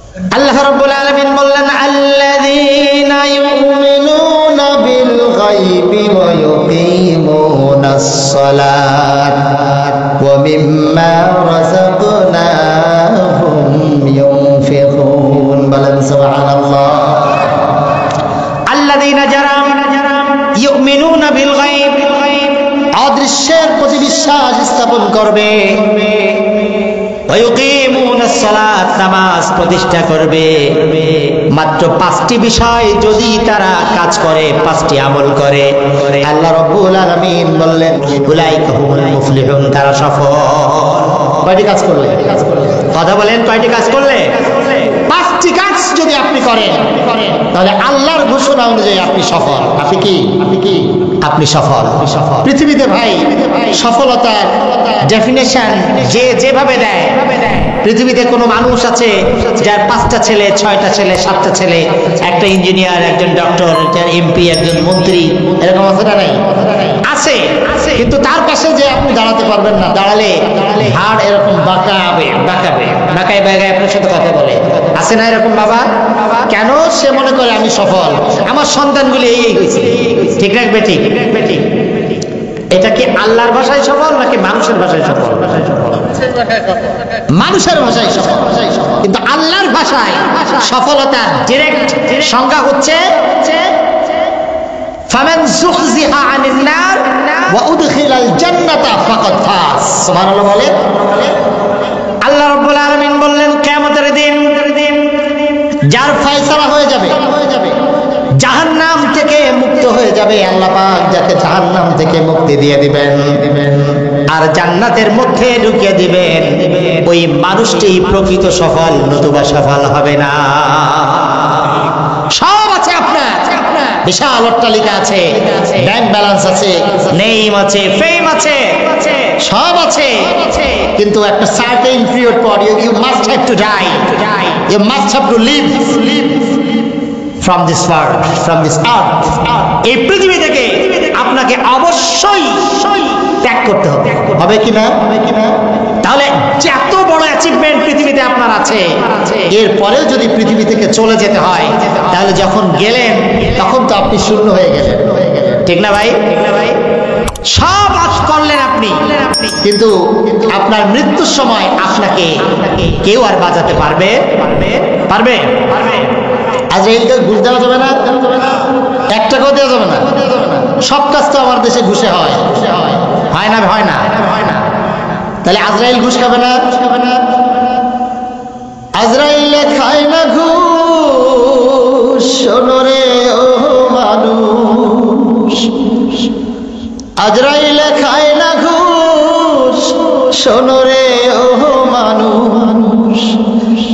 আল্লাহ রাব্বুল আলামিন বললেন আল্লাযীনা ইউমিনুনা বিল গায়বি ওয়া ইউকিমুনাস সালাত ওয়া মিম্মা রাযাকনাহুম ইউনফিকুন। বলেন সুবহানাল্লাহ। আল্লাযীনা যারা ইউমিনুনা বিল গায়ব, অদৃশ্যের প্রতি বিশ্বাস স্থাপন করবে, নামাজ প্রতিষ্ঠা করবে। মাত্র 5টি বিষয় যদি তারা কাজ করে, 5টি আমল করে, আল্লাহ রাব্বুল আলামিন বললেন উলাইকা হুমুল মুফলিহুন, তারা সফল। কয়টি কাজ করলে? কথা বলেন, কয়টি কাজ করলে? 5টি কাজ যদি আপনি করেন তাহলে আল্লাহর ঘোষণা অনুযায়ী আপনি সফল। আপনি কি? আপনি সফল। পৃথিবীতে ভাই সফলতার ডেফিনেশন যে যেভাবে দেয়, পৃথিবীতে কোনো মানুষ আছে যার 5টা ছেলে, 6টা ছেলে, 7টা ছেলে, একটা ইঞ্জিনিয়ার, একজন ডক্টর, একটা এমপি, একজন মন্ত্রী, এরকম আছে না? নাই? আছে। কিন্তু তার পাশে যে আপনি দাঁড়াতে পারবেন না, দাঁড়ালে হাড় এরকম বাঁকাবে, বাঁকায় আপনার সাথে কথা বলে। আছে না এরকম বাবা? কেন? সে মনে করে আমি সফল, আমার সন্তানগুলি এই হয়েছে। ঠিক রাখবে? ঠিক। এটা কি আল্লাহর ভাষায় সফল নাকি মানুষের ভাষায় সফল? মানুষের ভাষায় সফল। কিন্তু আল্লাহর ভাষায় সফলতার ডাইরেক্ট সংজ্ঞা হচ্ছে ফামান যুখজিহা আনিন নার ওয়া উদখিলাল জান্নাতা ফাকাদ ফাজ। সুবহানাল্লাহ বলেন। আল্লাহ রাব্বুল আলামিন বললেন কিয়ামতের দিন যার ফয়সালা হয়ে যাবে, জাহান্নাম থেকে মুক্ত হয়ে যাবে, আল্লাহ পাক যাকে জাহান্নাম থেকে মুক্তি দিয়ে দিবেন আর জান্নাতের মধ্যে ঢুকিয়ে দিবেন, ওই মানুষটি প্রকৃত সফল, নতুবা সফল হবে না। সব আছে আপনার, বিশাল অট্টালিকা আছে, ব্যাংক ব্যালেন্স আছে, নেম আছে, ফেম আছে, সব আছে, কিন্তু একটা সার্টেন পিরিয়ড পর you must have to die, you must have to live from this world, from this earth. এই পৃথিবী থেকে আপনাকে অবশ্যই ত্যাগ করতে হবে। হবে কি না? তাহলে যত বড় অ্যাচিভমেন্ট পৃথিবীতে আপনার আছে, এরপরেও যদি পৃথিবী থেকে চলে যেতে হয়, তাহলে যখন গেলেন তখন তো আপনি শূন্য হয়ে গেলেন। ঠিক না ভাই? সব আজ করলেন আপনি, কিন্তু আপনার মৃত্যুর সময় আপনাকে কেউ আর বাঁচাতে পারবে? আজরাইলকে ঘুষ দেওয়া যাবে না, 1 টাকাও দেওয়া যাবে না। সব কাজ তো আমার দেশে ঘুষে হয় না? তাহলে আজরাইল ঘুষ খাবে না? আজরাইল খায় না ঘুষ, শোনো রে ও মানুষ, আজরাইল খায় না ঘুষ, শোনো রে ও মানুষ,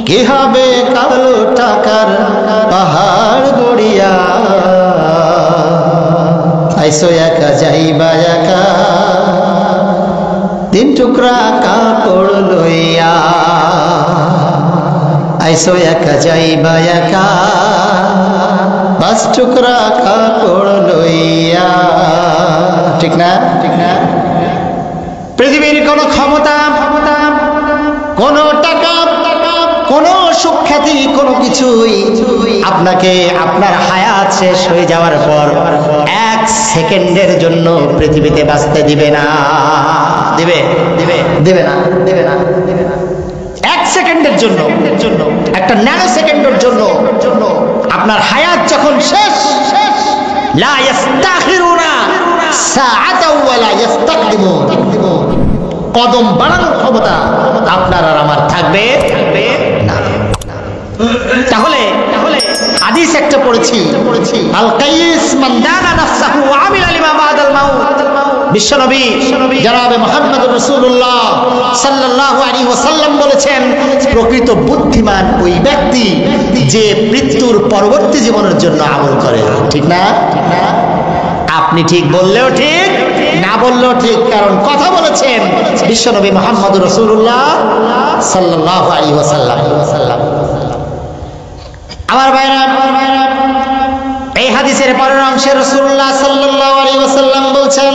কি হবে কালো টাকার পাহাড় গড়িয়া, আইসো একা যাইবা একা 3 টুকরা কাপড় লইয়া, আইসো একা যাইবা একা 5 টুকরা কাপড় লইয়া। ঠিক না? পৃথিবীর কোন ক্ষমতা, কোন টাকা, কোন সুখ্যাতি, কোনো কিছুই আপনাকে আপনার হায়াত শেষ হয়ে যাওয়ার পর 1 সেকেন্ডের জন্য পৃথিবীতে বাঁচতে দিবে না। দিবে না। 1 সেকেন্ডের জন্য, একটা ন্যানো সেকেন্ডের জন্য আপনার হায়াত যখন শেষ, লা ইস্তাখিরুনা সাআতাও ওয়া লা ইস্তাকদিমুন, কদম বাড়ানোর ক্ষমতা আপনার আর আমার থাকবে না। তাহলে হাদিস একটা পড়েছি, আল কাইস মান দানা নাফসাহু ওয়া আমিলা লিমা বাদাল মাউত। বিশ্বনবী জনাবে মুহাম্মদুর রাসূলুল্লাহ সাল্লাল্লাহু আলাইহি ওয়াসাল্লাম বলেছেন, প্রকৃত বুদ্ধিমান ওই ব্যক্তি যে মৃত্যুর পরবর্তী জীবনের জন্য আমল করে। ঠিক না? আপনি ঠিক বললেও ঠিক, না বললেও ঠিক, কারণ কথা বলেছেন বিশ্বনবী মুহাম্মদুর রাসূলুল্লাহ সাল্লাল্লাহু আলাইহি ওয়াসাল্লাম। আমার ভাইরা, এই হাদিসের পরের অংশে রাসূলুল্লাহ সাল্লাল্লাহু আলাইহি ওয়াসাল্লাম বলছেন,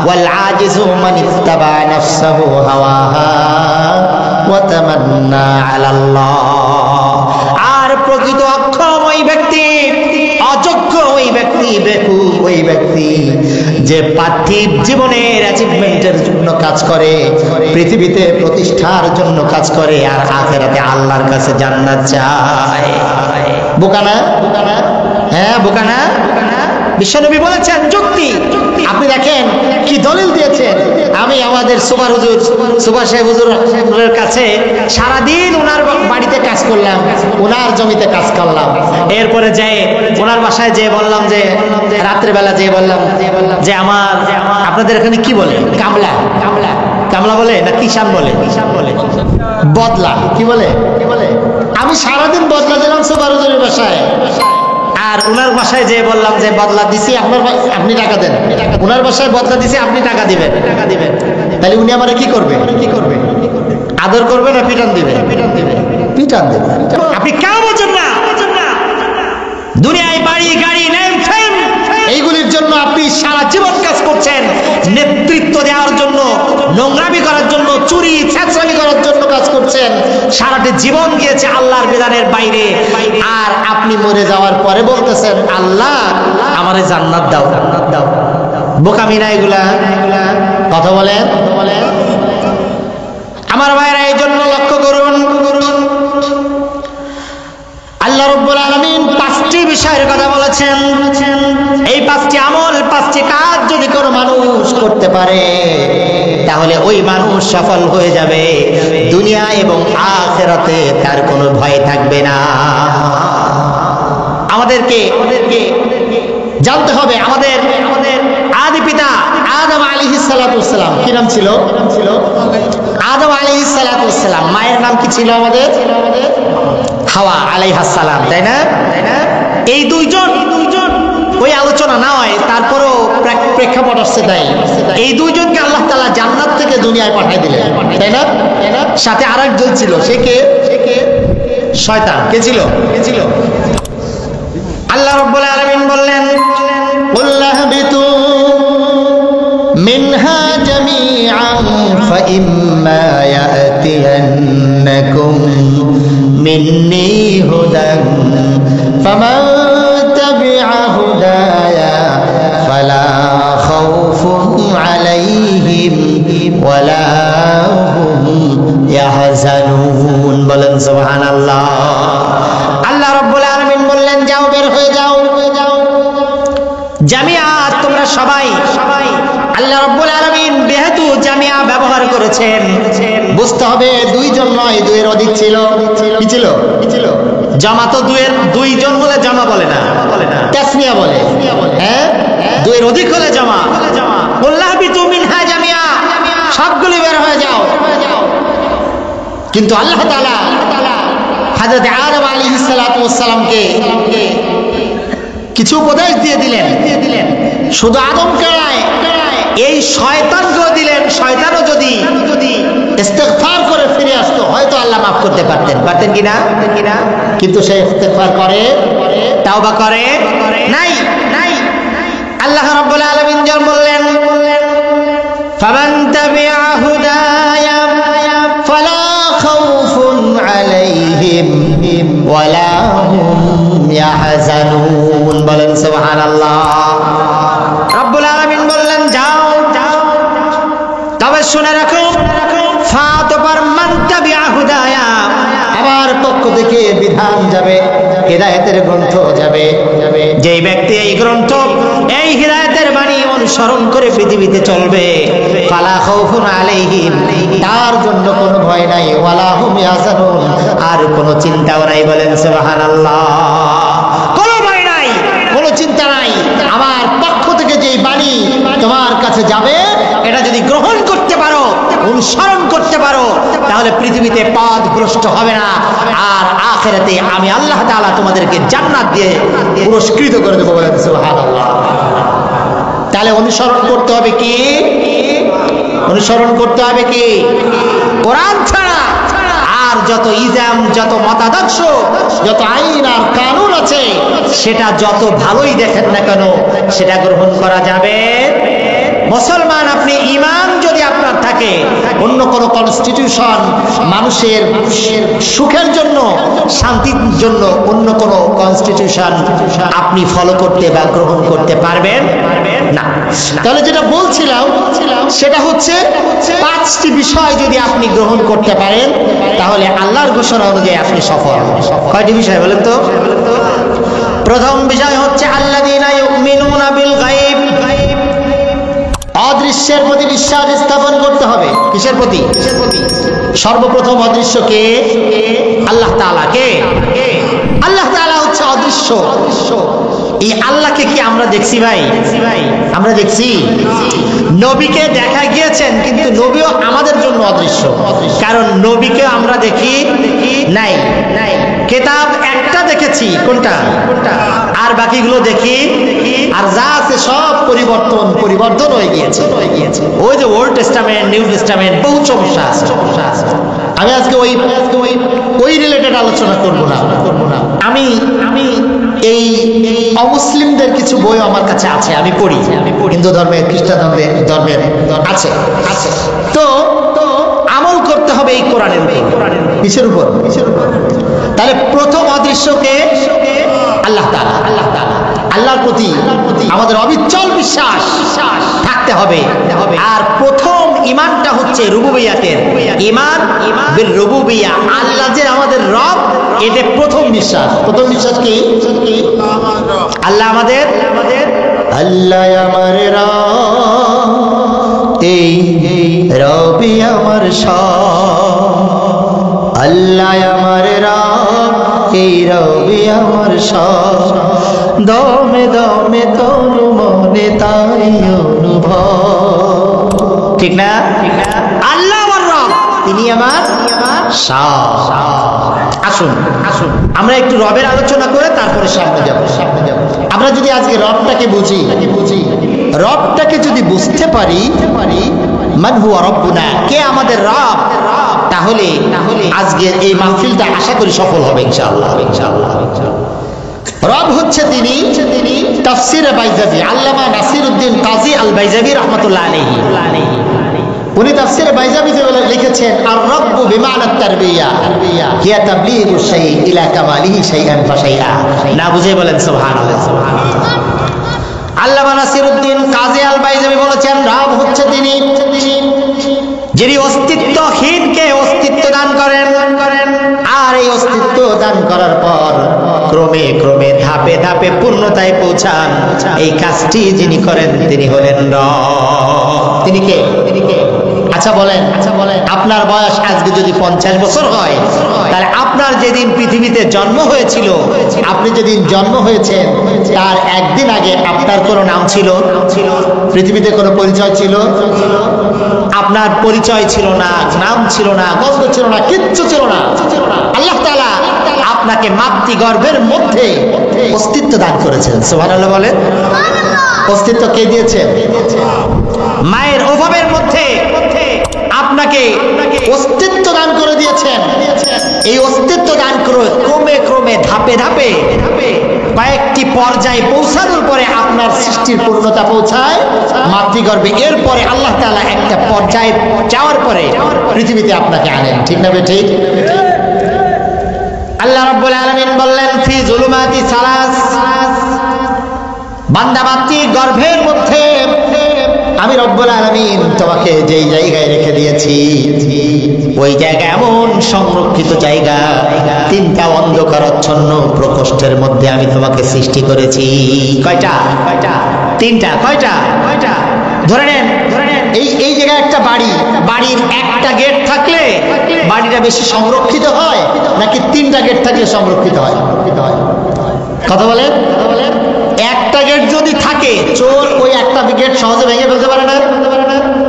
ওয়াল আজিজু মান ইত্তাবা নাফসাহু হাওয়াহা ওয়া তামান্না আলাল্লাহ। আর প্রকৃত অক্ষম ওই ব্যক্তি, অযোগ্য ওই ব্যক্তি, বেকুব ওই ব্যক্তি যে পার্থিব জীবনের অ্যাচিভমেন্টের জন্য কাজ করে, পৃথিবীতে প্রতিষ্ঠার জন্য কাজ করে, আর আখিরাতে আল্লাহর কাছে জান্নাত চায়। বোকা না? হ্যাঁ বোকা না? বিশ্বনবী বলেছেন যুক্তি। আপনি দেখেন কি দলিল দিয়েছেন। আমি আমাদের সুপার সাহেব হুজুরের কাছে সারাদিন ওনার বাড়িতে কাজ করলাম, ওনার জমিতে কাজ করলাম, এরপরে যেয়ে ওনার বাসায় যেয়ে বললাম, যে রাত্রেবেলা যেয়ে বললাম যে আপনাদের এখানে কি বলে, কামলা কামলা বলে না কিষান বলে, বদলা কি বলে, আমি সারাদিন বদলা দিলাম সুপার হুজুরের বাসায়, আর ওনার বাসায় যে বললাম যে বদলা দিছি আপনি টাকা দেন, ওনার বাসায় বদলা দিছি আপনি টাকা দিবেন, তাহলে উনি আমারে কি করবে? আদর করবে না পিটান দিবে? পিটান দিবে। আপনি কেন বোঝেন না? দুনিয়ায় বাড়ি গাড়ি নেম ফেম এইগুলির জন্য আপনি সারা জীবন কাজ করছেন, নেতৃত্ব দেওয়ার জন্য, নোংরামি করার জন্য, চুরি ছেঁচড়ামি করার জন্য কাজ করছেন। সারাটি জীবন গিয়েছে আল্লাহর বিধানের বাইরে, আর আপনি মরে যাওয়ার পরে বলতেছেন আল্লাহ আমারে জান্নাত দাও, জান্নাত দাও। বোকামি না এগুলা? কথা বলেন আমার ভাইরা। এই জন্য লক্ষ্য করুন, আল্লাহ রাব্বুল আলামিন 5টি বিষয়ের কথা বলেছেন। এই 5টি আমল, 5টি কাজ যদি কোনো মানুষ করতে পারে, তাহলে ওই মানুষ সফল হয়ে যাবে দুনিয়া এবং আখিরাতে, তার কোনো ভয় থাকবে না। আমাদেরকে জানতে হবে আমাদের আদি পিতা আদম আলাইহিস সালাতু ওয়াস সালাম, কি নাম ছিল? আদম আলাইহিস সালাতু ওয়াস সালাম। মায়ের নাম কি ছিল আমাদের? হাওয়া আলাইহাস সালাম, তাই না? এই দুইজন ওই আলোচনা না হয়, তারপরও প্রেক্ষাপট আসছে তাই এই দুইজনকে আল্লাহ তাআলা জান্নাত থেকে দুনিয়ায় পাঠিয়ে দিলেন, তাই না? সাথে আরেকজন ছিল, সে কে? শয়তান। কে ছিল? আল্লাহ রাব্বুল আলামিন বললেন কুল্লাহবিতু মিনহা জামিআন ফাইম্মা ইয়াতিয়ান্নাকুম মিন্নি হুদান ফামান তাবিআ হুদায়া ফালা খাউফুন আলাইহিম ওয়ালা হুম ইয়াহজানুন। বলেন সুবহানাল্লাহ। আল্লাহ রাব্বুল আলামিন বললেন যাও, বের হয়ে যাও, জামিয়া, তোমরা সবাই। আল্লাহ রাব্বুল আলামিন যেহেতু জামিয়া ব্যবহার করেছেন, বুঝতে হবে দুইজন নয়, দুইয়ের অধিক ছিল। কি ছিল? জামা তো দুইজন বলে জামা বলে না, তাসনিয়া বলে। হ্যাঁ, দুইয়ের অধিক হলে জামা। কুল্লাহবিতু মিনহা জামিয়া, সবগুলি বের হয়ে যাও। কিন্তু আল্লাহ তাআলা হযরত আদম আলাইহিস সালাতু ওয়াস সালামকে কিছু উপদেশ দিয়ে দিলেন। শুধু আদমকে নয়, এই শয়তানকেও দিলেন। শয়তানও যদি ইস্তেগফার করে ফিরে আসতো, হয়তো আল্লাহ মাফ করতে পারতেন কিনা? কিন্তু সে ইস্তেগফার করে, তাওবা করে নাই। আল্লাহ রাব্বুল আলামিন যখন বললেন ফামান তাবিআ হুদায়া ফালা খাউফুন আলাইহিম ওয়ালা হুম ইয়াহজানুন। বলেন সুবহানাল্লাহ। রাব্বুল আলামিন বললেন যাও, তবে শুনে রাখো ফাতবার মান তাবিআ হুদায়া, আমার পক্ষ থেকে বিধান যাবে, হিদায়াতের গ্রন্থ যাবে। যেই ব্যক্তি এই গ্রন্থ, এই হিদায়াতের বাণী অনুসরণ করে পৃথিবীতে চলবে, ফালা খাউফুন আলাইহিম, তার জন্য কোনো ভয় নাই, ওয়ালা হুম ইয়াহজানুন, আর কোনো চিন্তাও নাই। বলেন সুবহানাল্লাহ। কোনো ভয় নাই, কোনো চিন্তা নাই। আমার পক্ষ থেকে যেই বাণী তোমার কাছে যাবে, এটা যদি গ্রহণ করতে পারো, অনুসরণ করতে পারো, তাহলে পৃথিবীতে পথভ্রষ্ট হবে না, আর আখিরাতে আমি আল্লাহ তাআলা তোমাদেরকে জান্নাত দিয়ে পুরস্কৃত করে দেবো। বলেন সুবহানাল্লাহ। তাহলে অনুসরণ করতে হবে কি? কোরআন ছাড়া আর যত ইজাম, যত মতাদর্শ, যত আইন আর কানুন আছে, সেটা যত ভালোই দেখেন না কেন, সেটা গ্রহণ করা যাবে। মুসলমান, আপনি ঈমান যদি আপনার থাকে, অন্য কোনো কনস্টিটিউশন মানুষের সুখের জন্য, শান্তির জন্য অন্য কোনো কনস্টিটিউশন আপনি ফলো করতে বা গ্রহণ করতে পারবেন না। তাহলে যেটা বলছিলাম সেটা হচ্ছে 5টি বিষয় যদি আপনি গ্রহণ করতে পারেন তাহলে আল্লাহর ঘোষণা অনুযায়ী আপনি সফল। কয়টি বিষয় বলেন তো? প্রথম বিষয় হচ্ছে আল্লাযীনা ইউমিনুনা বিল গায়ব, অদৃশ্যের প্রতি বিশ্বাস স্থাপন করতে হবে। কিসের প্রতি? সর্বপ্রথম অদৃশ্য কে? আল্লাহ তাআলা। কে? আল্লাহ তাআলা হচ্ছে অদৃশ্য। এই আল্লাহকে কি আমরা দেখছি ভাই? আমরা দেখছি? নবীকে দেখা গিয়েছেন, কিন্তু নবীও আমাদের জন্য অদৃশ্য, কারণ নবীকে আমরা দেখি নাই। কিতাব একটা দেখেছি, কোনটা? আর বাকিগুলো দেখি, আর যা আছে সব পরিবর্তন হয়ে গিয়েছে। ওই যে ওল্ড টেস্টামেন্ট, নিউ টেস্টামেন্ট, বহু সমস্যা আছে। আমি আজকে ওই রিলেটেড আলোচনা করব না। আমি এই অমুসলিমদের কিছু বই আমার কাছে আছে, আমি পড়ি। হিন্দু ধর্মের, খ্রিস্টান ধর্মের আছে। তো আমল করতে হবে এই কোরআনের উপর। কিসের উপর? তাহলে প্রথম অদৃশ্যকে আল্লাহ তাআলা। আল্লাহর প্রতি আমাদের অবিচল বিশ্বাস থাকতে হবে। আর প্রথম ঈমানটা হচ্ছে রুবুবিয়াতের ঈমান বিল রুবুবিয়া। আল্লাহ যে আমাদের রব, এটা প্রথম বিশ্বাস। প্রথম বিশ্বাস কি? আল্লাহ আমাদের, আল্লাহ আমার রব, এই রবি আমার সব। আল্লাহ আমার রব, এই রবি আমার সব। দমে দমে তনু মনে তাই অনুভব। ঠিক না? আল্লাহ আমার রব, তিনি আমার সব। আসুন আমরা একটু রবের আলোচনা করে তারপরে সামনে যাব। আমরা যদি আজকে রবটাকে বুঝি, রবটাকে যদি বুঝতে পারি, মান হুয়া রব্বুনা, কে আমাদের রব, তাহলে আজকের এই মাহফিলটা আশা করি সফল হবে ইনশাআল্লাহ। রব হচ্ছে তিনি। তাফসিরে বাইজাবি, আল্লামা নাসিরউদ্দিন কাজী আল বাইজাবি রাহমাতুল্লাহ আলাইহি, উনি তাফসিরে বাইজাবিতে লিখেছেন, আর রব্বু বিমানা তারবিয়া হিয়া তাবলীগু শাই ইলা কামালিহি শাইআন ফাশাইআ। না বুঝে বলেন সুবহানাল্লাহ। আল্লামা নাসিরউদ্দিন কাজী আল বাইজাবি বলেছেন, রব হচ্ছে তিনি যিনি অস্তিত্বহীনকে অস্তিত্ব দান করেন, আর এই অস্তিত্ব দান করার পর ক্রমে ক্রমে ধাপে ধাপে পূর্ণতায় পৌঁছান। এই কাজটি যিনি করেন তিনি হলেন রব। তিনি কে? আচ্ছা বলেন, আপনার বয়স আজকে যদি 50 বছর হয়, তাহলে আপনার যেদিন পৃথিবীতে জন্ম হয়েছিল, আপনি যেদিন জন্ম হয়েছেন তার একদিন আগে আপনার কোনো নাম ছিল? পৃথিবীতে কোনো পরিচয় ছিল? আপনার পরিচয় ছিল না, নাম ছিল না, গন্ধ ছিল না, কিচ্ছু ছিল না। আল্লাহ তাআলা আপনাকে মাতৃগর্ভের মধ্যে অস্তিত্ব দান করেছেন। সুবহানাল্লাহ বলেন। অস্তিত্ব কে দিয়েছেন? মায়ের ওভাবের মধ্যে আপনাকে অস্তিত্ব দান করে দিয়েছেন। এই অস্তিত্ব দান করে ক্রমে ক্রমে ধাপে ধাপে কয়েকটি পর্যায়ে পৌঁছানোর পরে আপনার সৃষ্টির পূর্ণতা পৌঁছায় মাতৃগর্ভে। এরপরে আল্লাহ তাআলা একটা পর্যায়ে যাওয়ার পরে পৃথিবীতে আপনাকে আনেন। ঠিক না বে ঠিক? আল্লাহ রাব্বুল আলামিন বললেন, ফি যুলুমাতি সালাস, বান্দা মাতৃ গর্ভের মধ্যে আমি রব্বুল আলামিন তোমাকে যেই জায়গায় রেখে দিয়েছি, ওই জায়গা এমন সংরক্ষিত জায়গা, 3টা অন্ধকারাচ্ছন্ন প্রকোষ্ঠের মধ্যে আমি তোমাকে সৃষ্টি করেছি। কয়টা? 3টা। কয়টা? ধরে নেন এই জায়গায় একটা বাড়ির একটা গেট থাকলে বাড়িটা বেশি সংরক্ষিত হয়, নাকি 3টা গেট থাকলে সংরক্ষিত হয়? কথা বলেন। একটা গেট যদি থাকে, চোর ওই একটা গেট সহজে ভেঙে ফেলতে পারে না?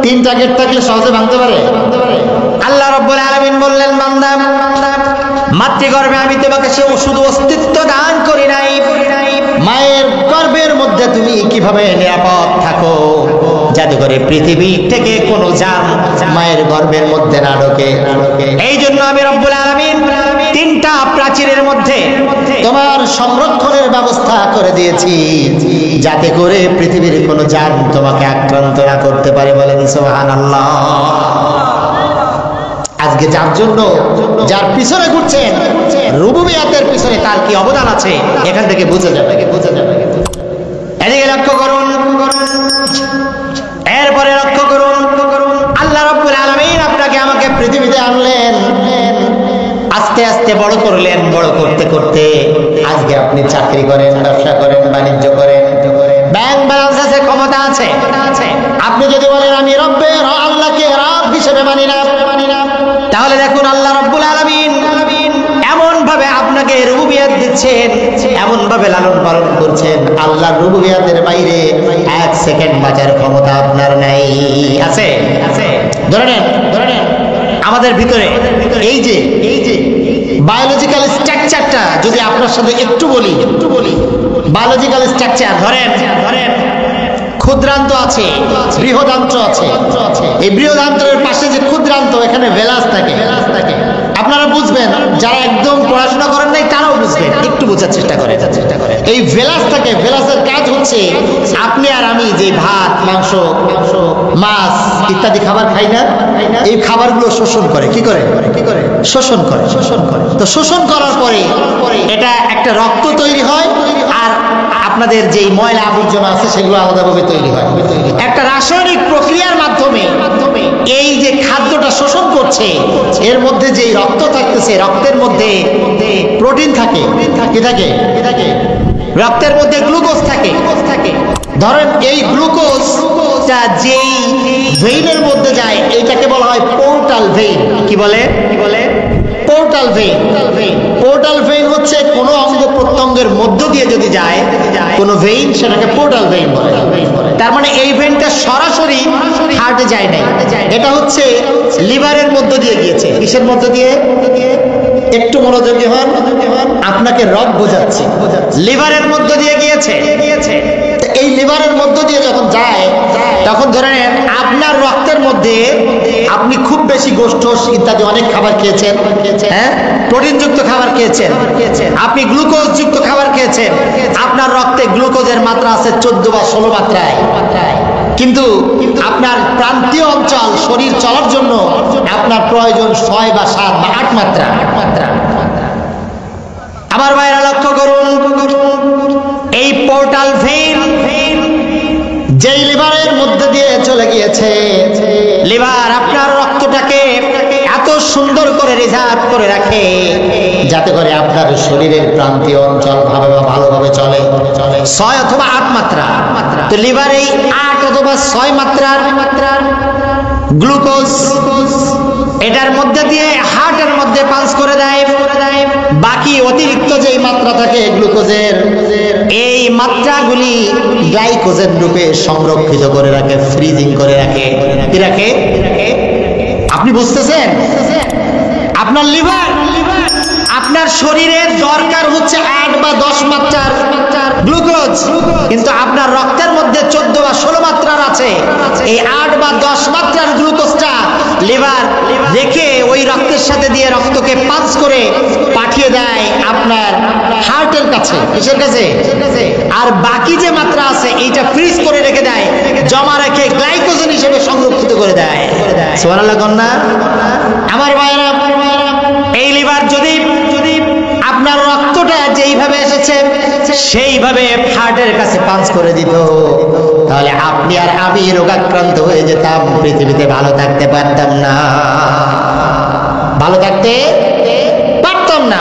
3টা গেট থাকলে সহজে ভাঙতে পারে? আল্লাহ রাব্বুল আলামিন বললেন, বান্দা মাতৃগর্ভে আমি তোমাকে শুধু অস্তিত্ব দান করি নাই, মায়ের গর্ভের মধ্যে তুমি কিভাবে নিরাপদ থাকো, যাতে করে পৃথিবী থেকে কোনো জার্ম মায়ের গর্ভের মধ্যে না ঢোকে। এই জন্য আমি রব্বুল আলামিন তিনটা প্রাচীরের মধ্যে তোমার সংরক্ষণের ব্যবস্থা করে দিয়েছি, যাতে করে পৃথিবীর কোনো জান তোমাকে আক্রান্ত না করতে পারে। বলেন সুবহানাল্লাহ। আজকে যার জন্য, যার পিছনে ঘুরছেন, রুবুবিয়াতের পিছনে তার কি অবদান আছে এখান থেকে বুঝে যাবে। এদিকে লক্ষ্য করুন, এরপরে লক্ষ্য করুন, আল্লাহ রাব্বুল আলামিন আপনাকে আমাকে পৃথিবীতে আনলেন, আস্তে আস্তে বড় করলেন। বড় করতে করতে আজকে আপনি চাকরি করেন, ব্যবসা করেন, বাণিজ্য করেন, ব্যাংক ব্যালেন্স আছে, ক্ষমতা আছে। আপনি যদি বলেন আমি রব্বের আল্লাহকে রব হিসেবে মানি না, তাহলে দেখুন আল্লাহ রাব্বুল আলামিন এমন ভাবে আপনাকে রুবুবিয়াত দিচ্ছেন, এমন ভাবে লালন পালন করছেন, আল্লাহর রুবুবিয়াতের বাইরে এক সেকেন্ড বাঁচার ক্ষমতা আপনার নাই। আছে? ধরে নেন আমাদের ভিতরে এই যে বায়োলজিক্যাল স্ট্রাকচারটা যদি আপনার সাথে একটু বলি, বায়োলজিক্যাল স্ট্রাকচার ধরেন ক্ষুদ্রান্ত আছে, বৃহদান্ত্র আছে। এই বৃহদান্ত্রের পাশে যে ক্ষুদ্রান্ত, এখানে ভেলাস থাকে। আপনারা বুঝবেন, যারা একদম পড়াশোনা করেন নাই তারাও বুঝবেন, একটু বোঝার চেষ্টা করেন। এই ভেলাস থাকে, ভেলাসের কাজ হচ্ছে আপনি আর আমি যে ভাত, মাংস, মাছ ইত্যাদি খাবার খাই না, এই খাবারগুলো শোষণ করে। কি করে? শোষণ করে। তো শোষণ করার পরে এটা একটা রক্ত তৈরি হয়, আর আপনাদের যেই ময়লা আবর্জনা আছে সেগুলো আলাদাভাবে তৈরি হয়। একটা রাসায়নিক প্রক্রিয়ার মাধ্যমে এই যে খাদ্যটা শোষণ করছে, এর মধ্যে যেই রক্ত থাকতেছে, রক্তের মধ্যে প্রোটিন থাকে। কি থাকে? রক্তের মধ্যে গ্লুকোজ থাকে। ধরেন এই গ্লুকোজটা যেই ভেইনের মধ্যে যায়, এইটাকে বলা হয় পোর্টাল ভেইন। কি বলে? Portal vein. পোর্টাল ভেইন হচ্ছে কোন অঙ্গ প্রত্যঙ্গের মধ্য দিয়ে যদি যায় কোনো ভেইন, সেটাকে পোর্টাল ভেইন বলে। তার মানে এই ভেইনটা সরাসরি হার্টে যায় নাই, এটা হচ্ছে লিভারের মধ্য দিয়ে গিয়েছে। কিসের মধ্য দিয়ে? একটু মনোযোগী হন, আপনাকে রব বোঝাচ্ছি। লিভারের মধ্য দিয়ে গিয়েছে। এই লিভারের মধ্য দিয়ে যখন যায়, তখন ধরে নেন আপনার রক্তের মধ্যে আপনি খুব বেশি গোশত ইত্যাদি অনেক খাবার খেয়েছেন, হ্যাঁ, প্রোটিনযুক্ত খাবার খেয়েছেন, আপনি গ্লুকোজ যুক্ত খাবার খেয়েছেন, আপনার রক্তে গ্লুকোজের মাত্রা আছে 14 বা 16 মাত্রায়। কিন্তু আপনার প্রান্তীয় অঞ্চল শরীর চলার জন্য আপনার প্রয়োজন 6 বা 7 বা 8 মাত্রা। আমার ভাইরা লক্ষ্য করুন, এই পোর্টাল ভেইন যেই লিভারের মধ্যে দিয়ে চলে গিয়েছে, লিভার আপনার রক্তটাকে এত সুন্দর করে রিজার্ভ করে রাখে যাতে করে আপনার শরীরের প্রান্তীয় অঞ্চল ভালোভাবে চলে 6 অথবা 8 মাত্রা। তো লিভার এই 8 অথবা 6 মাত্রার গ্লুকোজ এটার মধ্যে দিয়ে হার্টের মধ্যে পাঞ্চ করে দেয়। বাকি অতিরিক্ত যেই মাত্রা থাকে গ্লুকোজের, এই মাত্রাগুলি গ্লাইকোজেন রূপে সংরক্ষিত করে রাখে, ফ্রিজিং করে রাখে। কি রাখে? আপনি বুঝতেছেন? আপনার লিভার, আপনার শরীরের দরকার হচ্ছে 8 বা 10 মাত্রার গ্লুকোজ, কিন্তু আপনার রক্তের মধ্যে 14 বা 16 মাত্রার আছে। এই 8 বা 10 মাত্রার গ্লুকোজটা লিভার রেখে ওই রক্তের সাথে দিয়ে রক্তকে পাঞ্চ করে পাঠিয়ে দেয় আপনার হার্টের কাছে। কিসের কাছে? আর বাকি যে মাত্রা আছে এইটা ফ্রিজ করে রেখে দেয়, জমা রেখে গ্লাইকোজেন হিসেবে সংরক্ষিত করে দেয়। সুবহানাল্লাহ কন্যা। আমার ভাইরা, এই লিভার যদি আপনার রক্তটা যেইভাবে এসেছে সেইভাবে হার্টের কাছে পাঞ্চ করে দিত, তাহলে আপনি আর আমি রোগাক্রান্ত হয়ে যেতাম, পৃথিবীতে ভালো থাকতে পারতাম না। ভালো থাকতে পারতাম না।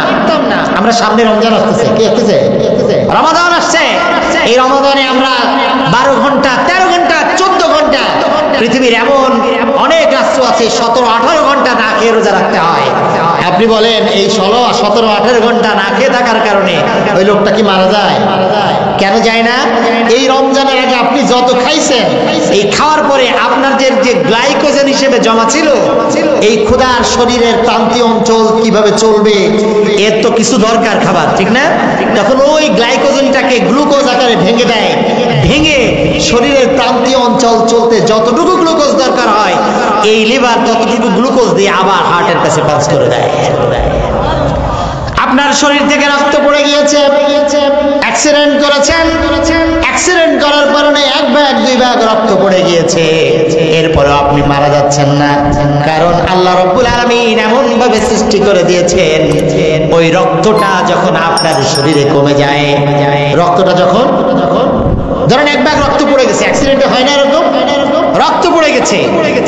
আমরা সামনে রমজান আসতেছে। কি আসতেছে? রমাদান আসছে। এই রমাদানে আমরা 12 ঘন্টা, 13 ঘন্টা, 14 ঘন্টা, পৃথিবীর এমন অনেক রাষ্ট্র আছে 17-18 ঘন্টা না খেয়ে রোজা রাখতে হয়। আপনি বলেন এই 17-18 ঘন্টা না খেয়ে থাকার কারণে ওই লোকটা কি মারা যায়? কেন যায় না? এই রমজানের আগে আপনি যত খাইছেন, এই খাওয়ার পরে আপনার যে গ্লাইকোজেন হিসেবে জমা ছিল, এই ক্ষুধার শরীরের প্রান্তীয় অঞ্চল কিভাবে চলবে, এর তো কিছু দরকার খাবার, ঠিক না? তখন ওই গ্লাইকোজেনটাকে গ্লুকোজ আকারে ভেঙে দেয়, ভেঙে শরীরের প্রান্তীয় অঞ্চল চলতে যতটুকু গ্লুকোজ দরকার হয়, এই লিভার ততটুকু গ্লুকোজ দিয়ে আবার হার্টের কাছে পাস করে দেয়। আপনার শরীর থেকে রক্ত পড়ে গিয়েছে, অ্যাক্সিডেন্ট করেছেন, অ্যাক্সিডেন্ট করার কারণে এক ভাগ দুই ভাগ রক্ত পড়ে গিয়েছে, এরপরেও আপনি মারা যাচ্ছেন না, কারণ আল্লাহ রাব্বুল আলামিন এমন ভাবে সৃষ্টি করে দিয়েছেন ওই রক্তটা যখন আপনার শরীরে কমে যায়, রক্তটা যখন ধরেন এক ভাগ রক্ত পড়ে গেছে, অ্যাক্সিডেন্টে হয় না এরকম, রক্ত পড়ে গেছে,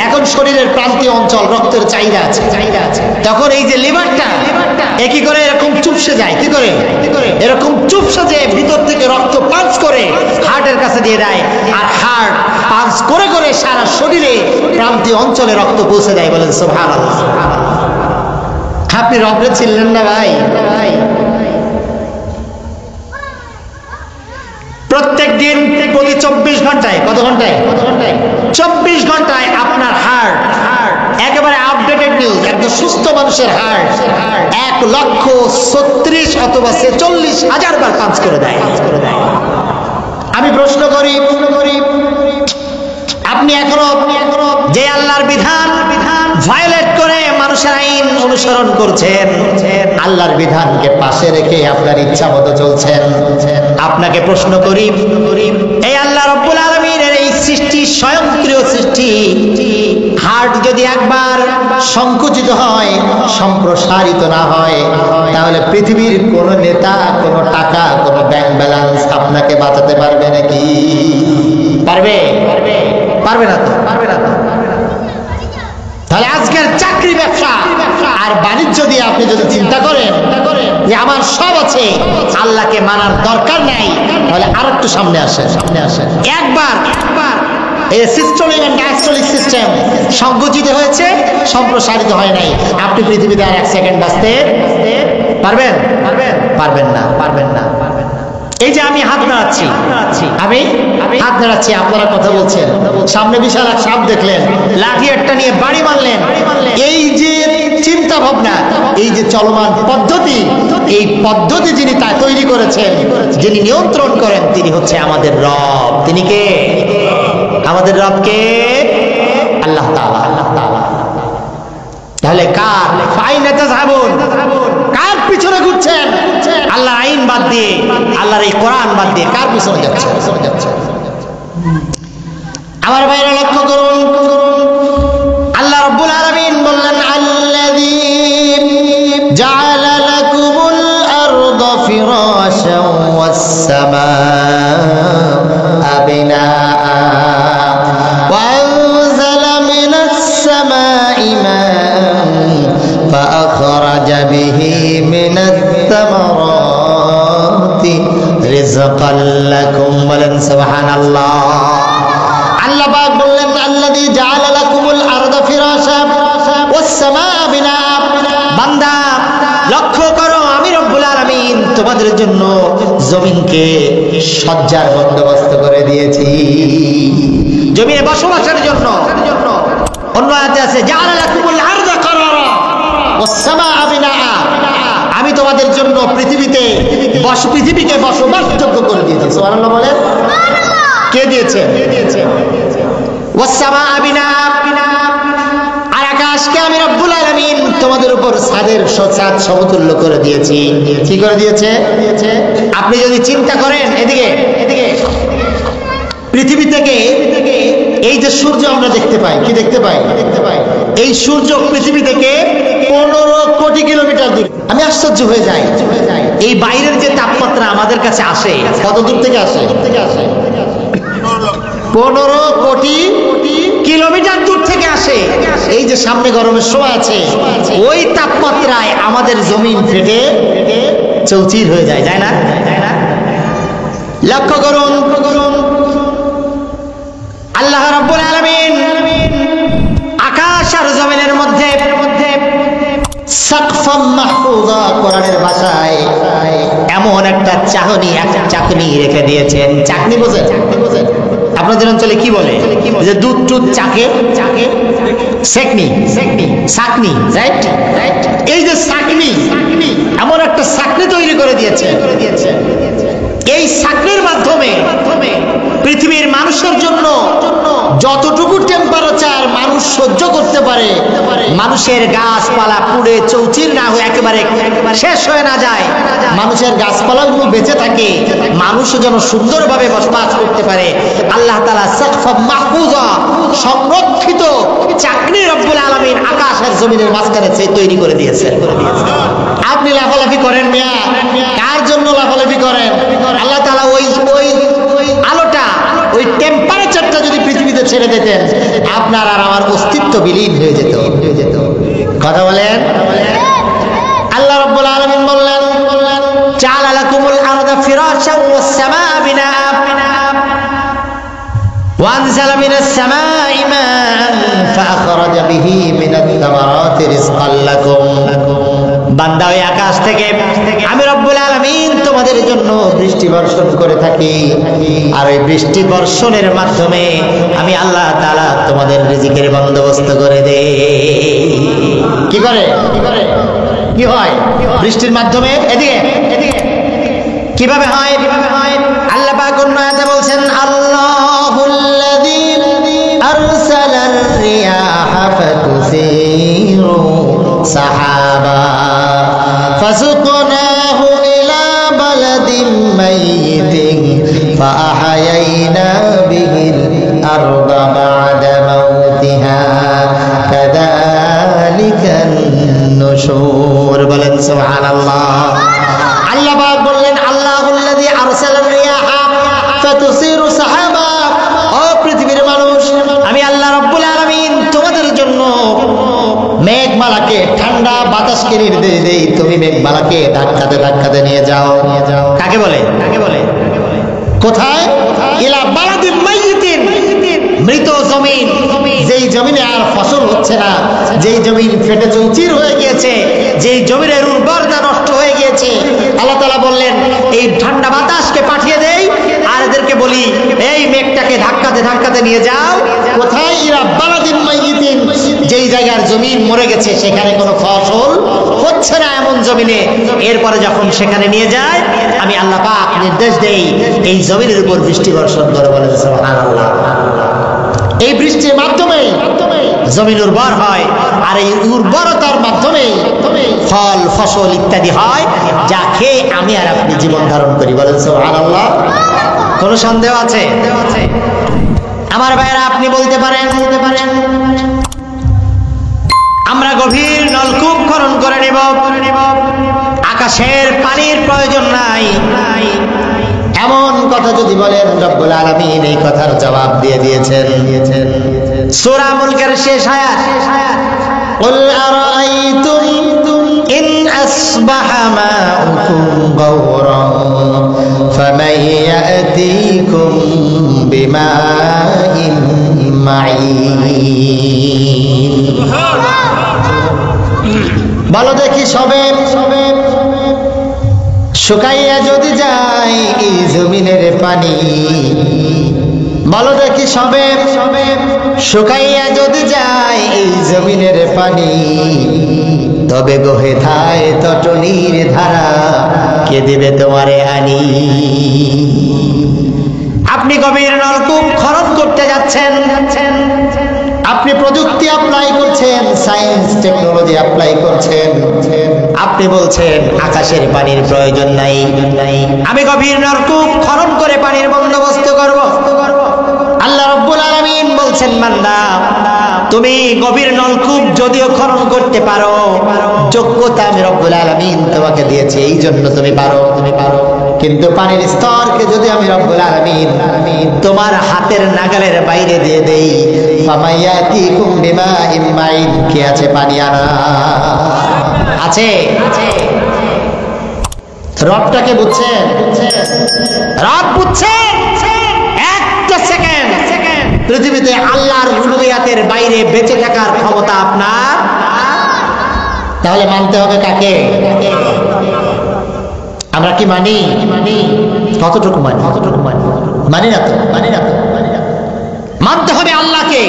এখন শরীরের প্রান্তীয় অঞ্চল রক্তের চাহিদা আছে, তখন এই যে লিভারটা একই করে এরকম চুপসে যায়, কি করে এরকম চুপসে যে ভিতর থেকে রক্ত পাঞ্চ করে হার্টের কাছে দিয়ে দেয়, আর হার্ট পাঞ্চ করে করে সারা শরীরে প্রান্তীয় অঞ্চলে রক্ত পৌঁছে দেয়। বলেন সুবহানাল্লাহ। আপনি রক্তে ছিলেন না ভাই? প্রত্যেক দিন প্রতি 24 ঘন্টায়, কত ঘন্টায়? 24 ঘন্টায় আপনার হার্ট একেবারে আপডেটেড নিউজ, একদম সুস্থ মানুষের হার্ট 1,36,000 অথবা 46,000 বার পাঞ্চ করে দেয়। আমি প্রশ্ন করি, আপনি এখনো যে আল্লাহর বিধান ভায়োলেট করে মানুষের আইন অনুসরণ করছেন, আল্লাহর বিধানকে পাশে রেখে আপনার ইচ্ছা মতো চলছেন, আপনাকে প্রশ্ন করি, এই আল্লাহ রাব্বুল আলামিনের এই সৃষ্টি স্বয়ংক্রিয় সৃষ্টি, হার্ট যদি একবার সংকুচিত হয়, সম্প্রসারিত না হয়, তাহলে পৃথিবীর কোন নেতা, কোন টাকা, কোন ব্যাংক ব্যালেন্স আপনাকে বাঁচাতে পারবে নাকি? পারবে? পারবে না তো। তাহলে আজকের চাকরি, ব্যবসা আর বাণিজ্য দিয়ে আপনি যদি চিন্তা করেন যে আমার সব আছে, আল্লাহকে মানার দরকার নাই, তাহলে আর একটু সামনে আসেন। একবার এই সিস্টেমিক এন্ড ডায়াস্টলিক সিস্টেম সংকুচিত হয়েছে, সম্প্রসারিত হয় নাই, আপনি পৃথিবীতে আর 1 সেকেন্ড বাঁচতে পারবেন? পারবেন না। এই যে আমি হাত নাড়াচ্ছি, আপনারা কথা বলছেন, সামনে বিশাল এক সাপ দেখলেন, লাঠি একটা নিয়ে বাড়ি মারলেন, এই যে চিন্তা ভাবনা, এই যে চলমান পদ্ধতি, এই পদ্ধতি যিনি তা তৈরি করেছেন, যিনি নিয়ন্ত্রণ করেন, তিনি হচ্ছে আমাদের রব। তিনি কে? আমাদের রব কে? আল্লাহ তাআলা। তাহলে কার কার পিছনে ঘুরছেন? আল্লাহর আইন বাদ দিয়ে, আল্লাহর এই কোরআন বাদ দিয়ে কার পিছনে যাচ্ছে? আমার ভাইরা লক্ষ্য করুন, আল্লাহ রাব্বুল আলামিন বললেন, আল্লাযী জাআলা লাকুমুল আরদা ফিরাশান ওয়াস সামাআ বিনাআ ওয়া আনজালা মিনাস সামাই মাআন ফাআখরাজা বিহি মিনাত তামারাতি রিজকাল লাকুম। বলেন সুবহানাল্লাহ। আল্লাহ পাক বললেন, আল্লাযী জাআলা লাকুমুল আরদা ফিরাশান ওয়াস সামাআ বিনাআ। বান্দা লক্ষ্য করো, আমি রব্বুল আলামিন তোমাদের জন্য জমিনকে সজ্জার বন্দোবস্ত করে দিয়েছি, জমিনে বসবাসের জন্য। অন্য আয়াতে আছে, জাআলা লাকুমুল আরদা কারারা ওয়াস সামাআ বিনাআ। আমি তোমাদের জন্য পৃথিবীকে বসবাসযোগ্য করে দিয়েছি। সুবহানাল্লাহ বলেন। কে দিয়েছে? ওয়াস সামাআ বিনাআ। আর আকাশকে আমি রব্বুল আলামিন তোমাদের উপর ছাদের ছাদ সমতুল্য করে দিয়েছি। কি করে দিয়েছে? আপনি যদি চিন্তা করেন, এদিকে পৃথিবী থেকে এই যে সূর্য আমরা দেখতে পাই, কি দেখতে পাই? এই সূর্য পৃথিবী থেকে 15 কোটি কিলোমিটার দূর। আমি আশ্চর্য হয়ে যাই, এই বাইরের যে তাপমাত্রা আমাদের কাছে আসে, কত দূর থেকে আসে? 15 কোটি কিলোমিটার দূর থেকে আসে। এই যে সামনে গরমের সময় আছে, ওই তাপমাত্রায় আমাদের জমিন ফেটে চৌচির হয়ে যায়, যায় না? লক্ষ্য করুন, আল্লাহ রাব্বুল আলামিন আকাশ আর জমিনের মধ্যে সাকফাম মাহফুজা, কোরআনের ভাষায় এমন একটা চাকনি রেখে দিয়েছেন। চাকনি বোঝেন? আপনাদের অঞ্চলে কি বলে? যে দুধ টুধ চাকে, সেকনি, সাকনি, রাইট? এই যে সাকনি, এমন একটা সাকনি তৈরি করে দিয়েছে। এই সাকনির মাধ্যমে পৃথিবীর মানুষের জন্য যতটুকু টেম্পারেচার মানুষ মানুষ সহ্য করতে পারে, মানুষের গাছপালা পুড়ে চৌচির না হয়ে একেবারে শেষ হয়ে না যায়, মানুষের গাছপালাগুলো বেঁচে থাকে, মানুষও যেন সুন্দরভাবে বসবাস করতে পারে, আল্লাহ তাআলা সাকফা মাহফুজা সংরক্ষিত চাকরি রব্বুল আলামিন আকাশের জমিনের মাঝখানে তৈরি করে দিয়েছেন। আপনি লাফালাফি করেন মিয়া, কার জন্য লাফালাফি করেন? আল্লাহ তাআলা ওই আলোটা, ওই টেম্পারেচারটা যদি পৃথিবীতে ছেড়ে দিতেন, আপনার আর আমার অস্তিত্ব বিলীন হয়ে যেত। কথা বলেন। আল্লাহ রাব্বুল আলামিন বললেন, জাআলা লাকুমুল আরদা ফিরাশান ওয়াস সামাআ বিনাআ ওয়ানজালা মিনাস সামাই মাআন ফাআখরাজা বিহি মিনাত তামারাতি রিজকান লাকুম। বান্দা, ওই আকাশ থেকে আমি রব্বুল আলামিন তোমাদের জন্য বৃষ্টি বর্ষণ করে থাকি, আর ওই বৃষ্টি বর্ষণের মাধ্যমে আমি আল্লাহ তাআলা তোমাদের রিজিকের বন্দোবস্ত করে দেই। কি করে? কি হয় বৃষ্টির মাধ্যমে? এদিকে কিভাবে হয়? আল্লাহ পাক অন্য আয়াতে বলছেন, আল্লাহুল্লাযী আরসালার রিয়াহা ফাতুসিরু সাহাবা ফাসুকনাহু ইলা বালাদিন মাইয়িতিন ফাআহয়াইনা বিহিল আরদা বা'দা মাউতিহা কাযালিকান নুশুর। বলেন সুবহানাল্লাহ। আল্লাহ পাক বললেন, আল্লাহুল্লাযী আরসালার রিয়াহা ফাতুসিরু সাহাবা। ও পৃথিবীর মানুষ, আমি আল্লাহ রাব্বুল আলামিন তোমাদের জন্য মেঘমালাকে, ঠান্ডা বাতাসকে নির্দেশ দেই, তুমি মেঘমালাকে ধাক্কাতে ধাক্কাতে নিয়ে যাও। কাকে বলে? কোথায়? ইলা বালাদিন মাইয়িতিন, মৃত জমিন, যেই জমিনে আর ফসল হচ্ছে না, যেই জমিন ফেটে চৌচির হয়ে গিয়েছে, যেই জমিনের উর্বরতা নষ্ট হয়ে গিয়েছে, আল্লাহ তাআলা বললেন এই ঠান্ডা বাতাসকে পাঠিয়ে দেই, আর এদেরকে বলি এই মেঘটাকে ধাক্কাতে ধাক্কাতে নিয়ে যাও। কোথায়? ইলা বালাদিন মাইয়িতিন, যেই জায়গার জমিন মরে গেছে, সেখানে কোনো ফসল হচ্ছে না এমন জমিনে। এরপরে যখন সেখানে নিয়ে যায়, আমি আল্লাহ পাক নির্দেশ দেই এই জমিনের উপর বৃষ্টি বর্ষণ করে। বলেন সুবহানাল্লাহ। এই বৃষ্টির মাধ্যমে জমিন উর্বর হয়, আর এই উর্বরতার মাধ্যমে ফল ফসল ইত্যাদি হয়, যা খেয়ে আমি আর আপনি জীবন ধারণ করি। বলেন সুবহানাল্লাহ। কোনো সন্দেহ আছে? আমার ভাইরা, আপনি বলতে পারেন আমরা গভীর নলকূপ খনন করে নেব, আকাশের পানির প্রয়োজন নাই, এমন কথা যদি বলেন, রব্বুল আলামিন এই কথার জবাব দিয়ে দিয়েছেন সূরা মুলকের শেষ আয়াত, কুল আরাআইতুম ইন আসবাহা মাউকুম গাওরান ফামান ইয়াতিকুম বিমাইন মাঈন। বলো দেখি, সবে শুকাইয়া যদি যায় এই জমিনের পানি, বলো দেখি সবে শুকাইয়া যদি যায় এই জমিনের পানি, তবে গোহে থায় তটনির ধারা, কে দেবে তোমারে আনি। আপনি গভীর নলকূপ খনন করতে যাচ্ছেন, আপনি প্রযুক্তি অ্যাপ্লাই করছেন, সায়েন্স টেকনোলজি অ্যাপ্লাই করছেন, আপনি বলছেন আকাশের পানির প্রয়োজন নাই, আমি গভীর নলকূপ খনন করে পানির বন্দোবস্ত করব। আল্লাহ রাব্বুল আলামিন বলছেন, বান্দা তুমি গভীর নলকূপ যদিও খনন করতে পারো, যোগ্যতা আমি রব্বুল আলামিন তোমাকে দিয়েছি, এই জন্য তুমি পারো। কিন্তু পানির স্তরকে যদি আমি রব্বুল আলামিন তোমার হাতের নাগালের বাইরে দিয়ে দেই, ফামাইয়াতিকুম বিমাইন মাঈন, কি আছে পানি আনা? আছে? রবটাকে বুঝছেন? রব বুঝছেন? একটা সেকেন্ড পৃথিবীতে আল্লাহর রুবুবিয়াতের বাইরে বেঁচে থাকার ক্ষমতা আপনার, তাহলে মানতে হবে কাকে? আমরা কি মানি? কতটুকু মানি? মানি না তো। মানতে হবে আল্লাহকে।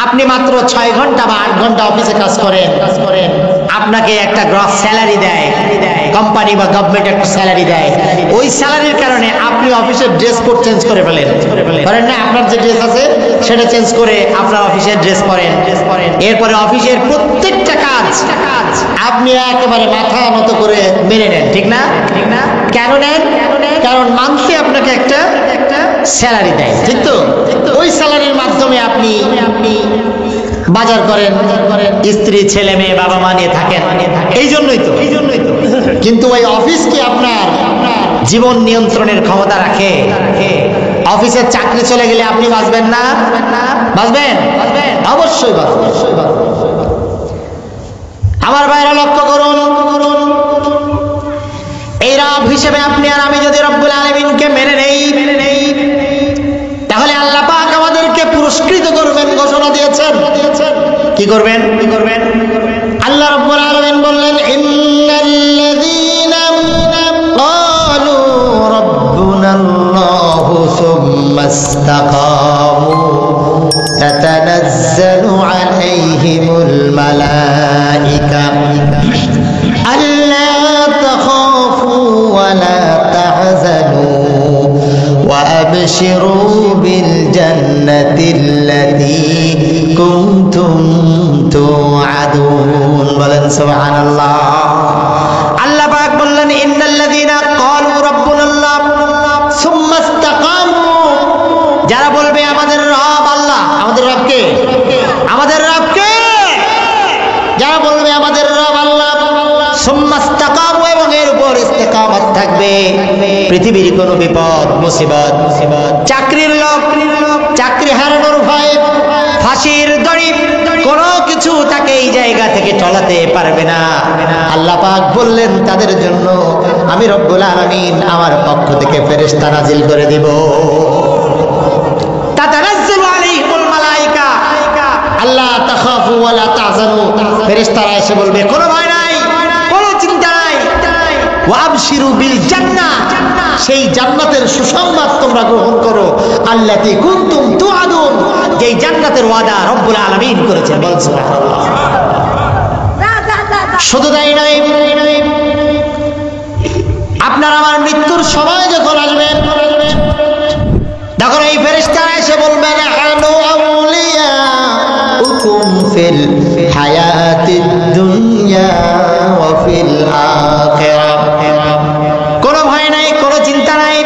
আপনি মাত্র 6 ঘন্টা বা 8 ঘন্টা অফিসে কাজ করেন, আপনাকে একটা গ্রস স্যালারি দেয়, কোম্পানি বা গভর্নমেন্ট একটা স্যালারি দেয়, ওই স্যালারির কারণে আপনি অফিসের ড্রেস কোড চেঞ্জ করে ফেলেন, করেন না? আপনার যে ড্রেস আছে সেটা চেঞ্জ করে আপনার অফিসের ড্রেস পরেন, এরপরে অফিসের প্রত্যেকটা কাজ আপনি একেবারে মাথা নত করে মেনে নেন, ঠিক না? কেন নেন? কারণ মান্থলি আপনাকে একটা স্যালারি দেয়, ঠিক তো? ওই স্যালারির মাধ্যমে আপনি বাজার করেন, স্ত্রী ছেলে মেয়ে বাবা মা নিয়ে থাকেন, এই জন্যই তো। কিন্তু ওই অফিস কি আপনার জীবন নিয়ন্ত্রণের ক্ষমতা রাখে? অফিসের চাকরি চলে গেলে আপনি বাঁচবেন না? বাঁচবেন? অবশ্যই বাঁচবেন। আমার ভাইরা লক্ষ্য করুন, এই রব হিসেবে আপনি আর আমি যদি রব্বুল আলামিনকে মেনে নেই, তাহলে আল্লাহ পাক আমাদেরকে পুরস্কৃত করবেন, ঘোষণা দিয়েছেন। কি করবেন? আল্লাহ রাব্বুল আলামিন বললেন, ইন্নাল্লাযীনা ক্বালু রাব্বুনাল্লাহু সুম্মা ইসতাকামু তাতানাজ্জালু আলাইহিমুল মালায়েকা আল্লা তাখাফু ওয়া লা তাহজানু وأبشروا بالجنة التي كنتم توعدون বলেন সুবহানাল্লাহ। আল্লাহ পাক বললেন, ইন্নাল্লাযীনা ক্বালু রাব্বুনাল্লাহ সুম্মা ইসতাকামু, যারা বলবে আমাদের রব আল্লাহ, আমাদের রব কে? আমাদের রব কে? যারা বলবে আমাদের রব আল্লাহ, সুম্মা ইসতাকামু, এবং এর উপর ইস্তেকামত থাকবে, পৃথিবীর কোন বিপদ মুসিবত, চাকরির লোক চাকরি হারানোর ভয়, ফাঁসির দড়ি, কোনো কিছু তাকে এই জায়গা থেকে চলাতে পারবে না। আল্লাহ পাক বললেন, তাদের জন্য আমি রব্বুল আলামিন আমার পক্ষ থেকে ফেরেশতা নাজিল করে দিব। তাতানাজ্জালু আলাইহিমুল মালায়েকা আল্লা তাখাফু ওয়া লা তাহজানু, ফেরেশতারা এসে বলবে, কোনো ভয় নাই, কোনো চিন্তা নাই, ওয়া আবশিরু বিল জান্নাহ, সেই জান্নাতের সুসংবাদ তোমরা গ্রহণ করো, আল্লাতী কুনতুম তুআদুন, যেই জান্নাতের ওয়াদা রব্বুল আলামিন করেছেন। বল সুবহানাল্লাহ। শুধু তাই নয়, আপনার আমার মৃত্যুর সময় যখন আসবে, তখন এই ফেরেশতারা এসে বলবেন, আনু আউলিয়াউকুম ফিল হায়াতিদ দুনিয়া ওয়া ফিল আখিরাহ, কোনো ভয় নাই, কোনো চিন্তা নাই,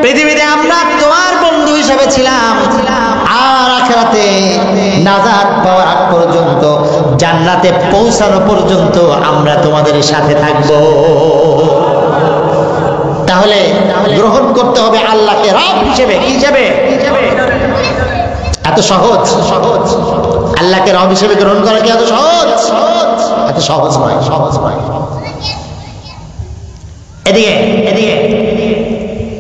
পৃথিবীতে আমরা তোমার বন্ধু হিসেবে ছিলাম, আর আখিরাতে নাজাত পাওয়ার আগ পর্যন্ত, জান্নাতে পৌঁছানো পর্যন্ত আমরা তোমাদের সাথে থাকবো। তাহলে গ্রহণ করতে হবে আল্লাহকে রব হিসেবে। কি হিসেবে? এত সহজ? আল্লাহকে রব হিসেবে গ্রহণ করা কি এত সহজ? এত সহজ নয়, সহজ নয়। এদিকে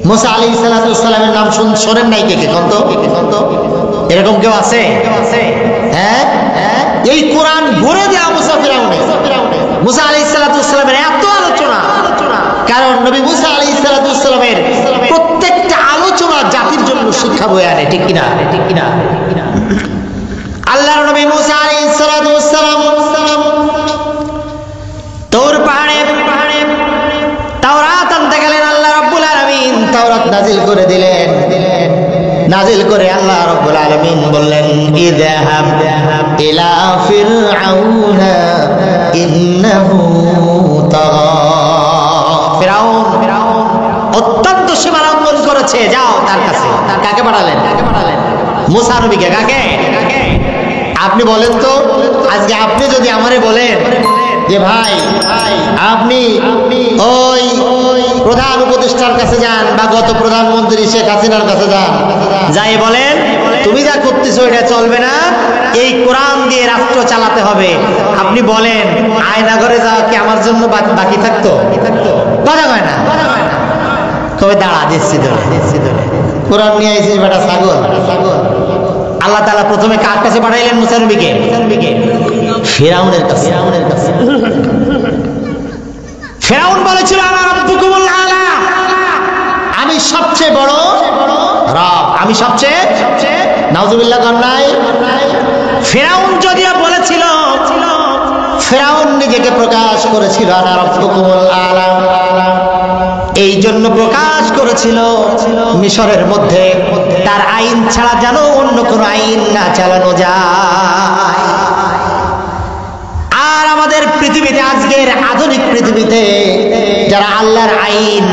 মুসা আলাইহিস সালামের নাম শোনেন নাই? কে কত এরকম কেউ আছে? হ্যাঁ, এই কোরআন ভরে দেয়া মুসা ফিরাউনে। মুসা আলাইহিস সালামের এত আলোচনা, কারণ নবী মুসা আলাইহিস সালামের প্রত্যেকটা আলোচনা জাতির জন্য শিক্ষা বয়ে আনে, ঠিক কিনা? আল্লাহর নবী মুসা আলাইহিস সালাম তোর পাহাড়ে তাওরাত আনতে গেলেন। আল্লাহ রাব্বুল আলামিন তাওরাত নাজিল করে দিলেন। নাজিল করে আল্লাহ রাব্বুল আলামিন বললেন, ইযহাব ইলা ফিরআউনা ইন্নাহু তাগা, ফিরআউন অত্যন্ত সীমালঙ্ঘন করেছে, যাও তার কাছে। কাকে পাঠালেন? মুসা নবীকে। কাকে? আপনি বলেন তো, আজকে আপনি যদি আমারে বলেন যে ভাই আপনি ওই প্রধান উপদেষ্টার কাছে যান বা গত প্রধানমন্ত্রী শেখ হাসিনার কাছে যান, যাই বলেন তুমি যা করতেছো এটা চলবে না, এই কোরআন দিয়ে রাষ্ট্র চালাতে হবে, আপনি বলেন আয়নাঘরে যাওয়া কি আমার জন্য বাকি থাকতো? কথা কয় না, কবে দাঁড়া দিচ্ছি ধরে কোরআন নিয়ে আইছিস বেটা ছাগল। আল্লাহ তাআলা প্রথমে কার কাছে পাঠাইলেন? মুসা নবীকে। ফিরআউনের কাছে। ফিরআউন বলেছিল, আনা রাব্বুকুমুল আলা, আমি সবচেয়ে বড় রব, আমি সবচেয়ে। নাউজুবিল্লাহ কন্যাই। ফিরআউন যদিও বলেছিল, ফিরআউন নিজেকে প্রকাশ করেছিল আনা রাব্বুকুমুল আলা, জন্য প্রকাশ করেছিল মিশরের মধ্যে তার আইন ছাড়া যেন অন্য কোনো আইন না চালানো যায়। আর আমাদের পৃথিবীতে, আজকের আধুনিক পৃথিবীতে যারা আল্লাহর আইন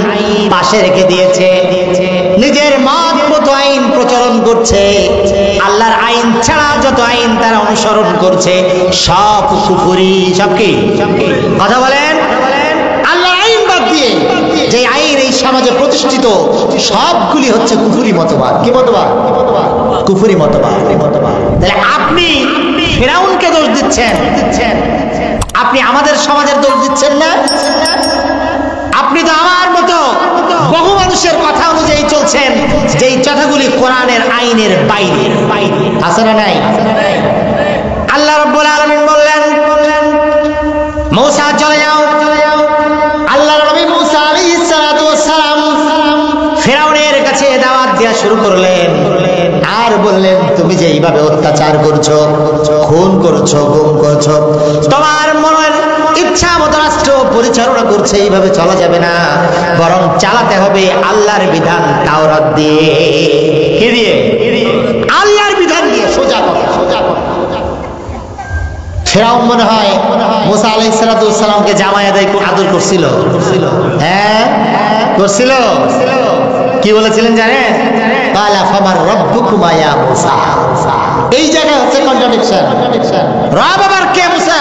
পাশে রেখে দিয়েছে, নিজের মত মতো আইন প্রচলন করছে, আল্লাহর আইন ছাড়া যত আইন তারা অনুসরণ করছে, সব কুফরি। সব কি কথা বলেন? আল্লাহর আইন বাদ দিয়ে যে আইন এই সমাজে প্রতিষ্ঠিত সবগুলি হচ্ছে কুফরি মতবাদ। কি মতবাদ? কুফরি মতবাদ। তাহলে আপনি ফিরাউনকে দোষ দিচ্ছেন, আপনি আমাদের সমাজের দোষ দিচ্ছেন না। আপনি তো আমার মতো বহু মানুষের কথা অনুযায়ী চলছেন, যেই কথাগুলি কোরআনের আইনের বাইরে। আছে না নাই? আল্লাহ রাব্বুল আলামিন বললেন, মূসা চলে যাও। আল্লাহর নবী মূসা আলাইহিস সালাতু ওয়াস সালাম ফিরাউনের কাছে দাওয়াত দেওয়া শুরু করলেন, আর বললেন, তুমি যে এইভাবে অত্যাচার করছো, খুন করছো, গুম করছো, তোমার মনের ইচ্ছা মতো রাষ্ট্র পরিচালনা করছে, এইভাবে চলা যাবে না, বরং চালাতে হবে আল্লাহর বিধান, তাওরাত দিয়ে। কি দিয়ে? আল্লাহর বিধান দিয়ে। সোজা কথা। ফিরাউন মনে হয় মূসা আলাইহিস সালাতু ওয়াস সালামকে জামাই আদায় আদর করছিল। হ্যাঁ, করছিল। কি বলেছিলেন জানেন? কালা ফামার রব্বুকুমা ইয়া মূসা। এই জায়গায় হচ্ছে কন্ট্রাডিকশন। রব আবার কে? মূসা।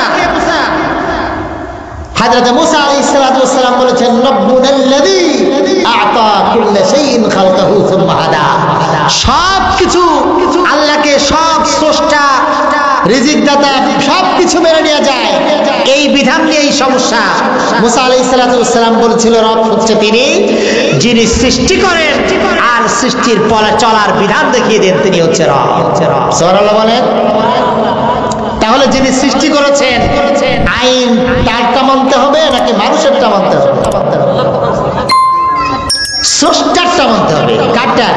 হযরত মূসা আলাইহিস সালাতু ওয়াস সালাম বলেছেন, রব্বুনাল্লাযী আ'তা কুল্লা শাইইন খালকাহু সুম্মা হাদা। সবকিছু আল্লাহকে, সব স্রষ্টা, রিজিক দাতা, সবকিছু মেনে নেওয়া যায়, এই বিধান নিয়ে এই সমস্যা। মূসা আলাইহিস সালাতু ওয়াস সালাম বলেছিল, রব হচ্ছে তিনি যিনি সৃষ্টি করেন আর সৃষ্টির চলার বিধান দেখিয়ে দেন, তিনি হচ্ছে রব। সুবহানাল্লাহ বলেন। তাহলে যিনি সৃষ্টি করেছেন, আইন তারটা মানতে হবে নাকি মানুষেরটা মানতে হবে? স্রষ্টারটা মানতে হবে। কারটা?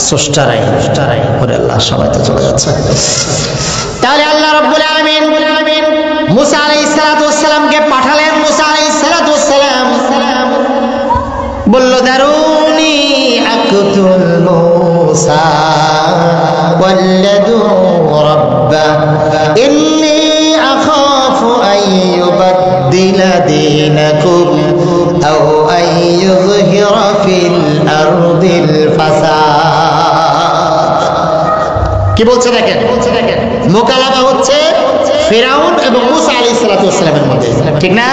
স্রষ্টারাই। করে আল্লাহ সবাই তো চলে যাচ্ছে। তাহলে আল্লাহ রাব্বুল আলামিন মূসা আলাইহিস সালাতু ওয়াস সালামকে পাঠালেন। মূসা আলাইহিস সালাতু ওয়াস সালাম বলল, দারুনি আকুতুল মূসা ওয়াল্লাদু রাব্বা ইন্নী আখাফু আন ইউবাদদিলা দীনাকুম আও আন ইউযহিরা ফিল আরদিল ফাসাদ। কি বলছে দেখেন? মোকালামা হচ্ছে ফিরাউন এবং মূসা আলাইহিস সালাতু ওয়াস সালামের মধ্যে, ঠিক না?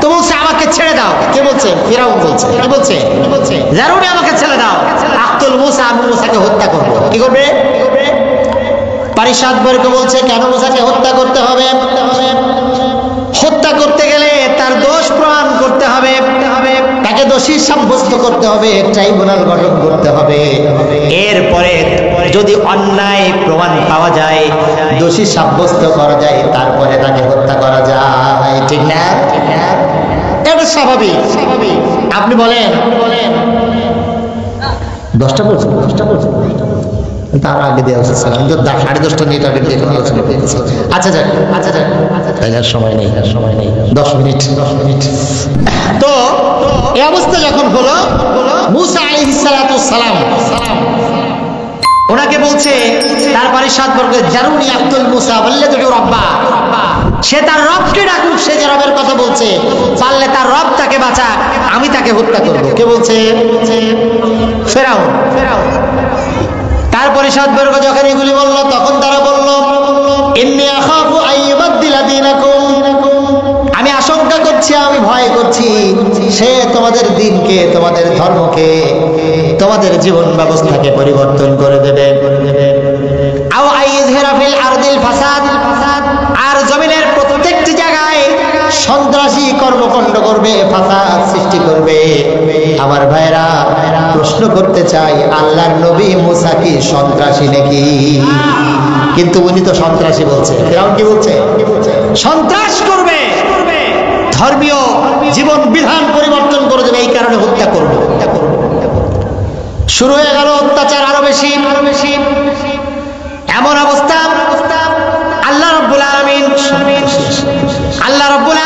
তো বলছে, আমাকে ছেড়ে দাও। কে বলছে? ফিরাউন বলছে। কি বলছে? জারুনি, আমাকে ছেড়ে দাও। আক্তুল মূসা, আমি মূসাকে হত্যা করব। কি করবে? পারিষদ বর্গ বলছে, কেন মূসাকে হত্যা করতে হবে? হত্যা করতে গেলে তার দোষ প্রমাণ করতে হবে, তাকে দোষী সাব্যস্ত করতে হবে, ট্রাইব্যুনাল গঠন করতে হবে। এরপরে যদি অন্যায় প্রমাণ পাওয়া যায়, দোষী সাব্যস্ত করা যায়, তারপরে তাকে হত্যা করা যায়। ঠিক না? এটা স্বাভাবিক। আপনি বলেন 10টা বলছেন, তার আগে দেওয়া উচিত ছিল। আমি তো 10:30 নিয়ে টার্গেট দিয়ে আলোচনা করতেছি। আচ্ছা যাক, সময় নেই 10 মিনিট। তো এই অবস্থা যখন হলো, মূসা আলাইহিস সালাতু ওয়াস সালাম ওনাকে বলছে, তার পারিষদ বর্গ, জারুনি আব্দুল মূসা ওয়াল্লাদু রাব্বা। সে তার রবকে ডাকুক। সে যে রবের কথা বলছে, পারলে তার রব তাকে বাঁচাক, আমি তাকে হত্যা করব। কে বলছে? ফিরাউন। তার পারিষদ বর্গ যখন এগুলি বলল, তখন তারা বলল, ইন্নী আখাফু আন ইউবাদদিলা দীনাকুম। আমি আশঙ্কা করছি, আমি ভয় করছি, সে তোমাদের দিনকে, তোমাদের ধর্মকে, তোমাদের জীবন ব্যবস্থাকে পরিবর্তন করে দেবে। আও আইযহিরা ফিল আরদিল ফাসাদ, আর জমিনের প্রত্যেকটি জায়গায় সন্ত্রাসী কর্মকাণ্ড করবে, ফাসাদ সৃষ্টি করবে। আমার ভাইরা, প্রশ্ন করতে চাই, আল্লাহর নবী মূসা কি সন্ত্রাসী নাকি? কিন্তু উনি তো সন্ত্রাসী বলছে। ফিরাউন কি বলছে? সন্ত্রাস করবে, ধর্মীয় জীবন বিধান পরিবর্তন করে দেবে, এই কারণে হত্যা করবে। শুরু হয়ে গেল অত্যাচার আরো বেশি। এমন অবস্থা, আল্লাহ রাব্বুল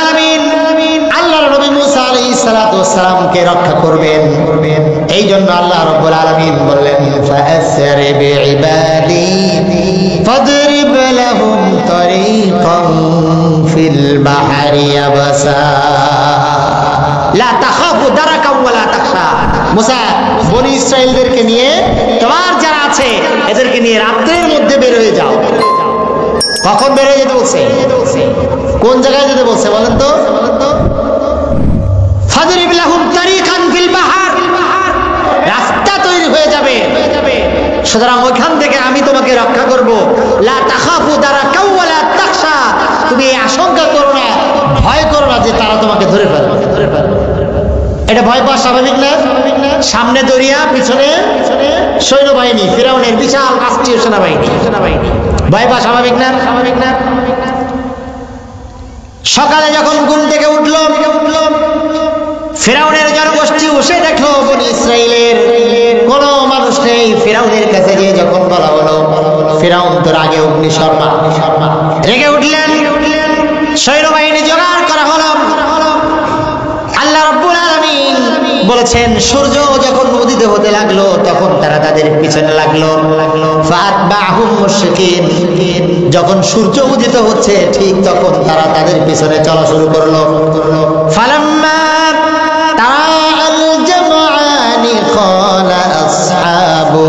আলামিন আমাকে রক্ষা করবেন। এই জন্য আল্লাহ রাব্বুল আলামিন বললেন ফাআসরি বিইবাদি ফাদরিব লাহুম তরিকান ফিল বাহরি ইয়াবসা লা তাখাফু দারাকা ওয়ালা তাখশা। মুসা বনি ইসরাইলদেরকে নিয়ে তোমার যারা আছে এদেরকে নিয়ে রাতের মধ্যে বের হয়ে যাও। কখন বের হয়ে যেতে বলছে? কোন জায়গায় যেতে বলছে বলেন তো? ফাদরিব লাহুম তারিকান ফিল বাহর, রাস্তা তৈরি হয়ে যাবে। সুতরাং ওইখান থেকে আমি তোমাকে রক্ষা করব। লা তাখাফু দারাকা ওয়ালা তাখশা, তুমি আশঙ্কা করো না, ভয় করো না যে তারা তোমাকে ধরে ফেলবে। এটা ভয় পাওয়া স্বাভাবিক না? সামনে দরিয়া, পিছনে সৈন্যবাহিনী, ফিরাউনের বিশাল রাষ্ট্রীয় সেনাবাহিনী, ভয় পাওয়া স্বাভাবিক না? সকালে যখন ঘুম থেকে উঠলো, ফিরাউনের জনগোষ্ঠী উঠে দেখলো বনি ইসরাইলের কোনো মানুষ নেই। ফিরাউনের কাছে গিয়ে যখন বলা হলো, ফিরাউন তো রাগে অগ্নিশর্মা, রেগে উঠলেন। সৈন্যবাহিনী জোগাড় করা হলো। আল্লাহ রাব্বুল আলামিন বলেছেন সূর্য যখন উদিত হতে লাগলো তখন তারা তাদের পিছনে লাগলো। ফাতবাহুম মুশরিকিন, যখন সূর্য উদিত হচ্ছে ঠিক তখন তারা তাদের পিছনে চলা শুরু করলো। ফালাম্মা তারাআল জামআনি ক্বালা আসহাবু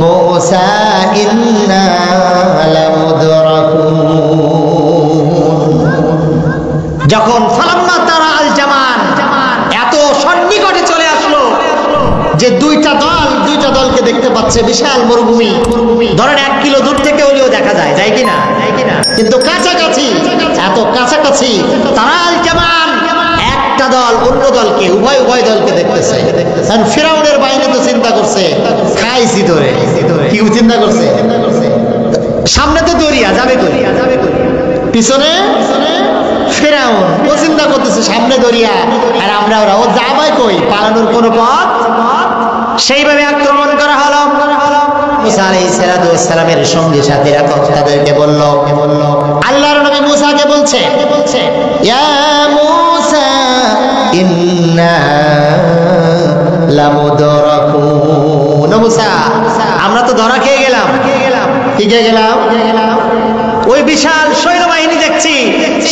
মূসা ইন্না লামুদরাকুন। যখন ফালাম্মা তারাআল জামান, এত সন্নিকটে চলে আসলো যে দুইটা দলকে দেখতে পাচ্ছে। বিশাল মরুভূমি, ধরেন 1 কিলো দূর থেকে হলেও দেখা যায়, যায় কিনা? কিন্তু কাছাকাছি, এত কাছাকাছি। তারাল জামান, একটা দল অন্য দলকে, উভয় দলকে দেখতেছে। কারণ ফিরাউনের বাহিনী তো চিন্তা করছে খাইছি ধরে, কি চিন্তা করছে? সামনে তো দরিয়া, যাবে কই? পিছনে ফিরাউন, ও চিন্তা করতেছে সামনে দরিয়া আর আমরা ও যাবে কই? পালানোর কোন পথ। সেইভাবে আক্রমণ করা হলো। মুসা আলাইহিস সালাতু ওয়াস সালামের সঙ্গী সাথীরা তাদেরকে বলল, আল্লাহর নবী মুসাকে বলছে, ইয়া মুসা ইন্না লামুদরাকুন। মুসা, আমরা তো ধরা খেয়ে গেলাম। কি খেয়ে গেলাম? ওই বিশাল সৈন্যবাহিনী দেখছি,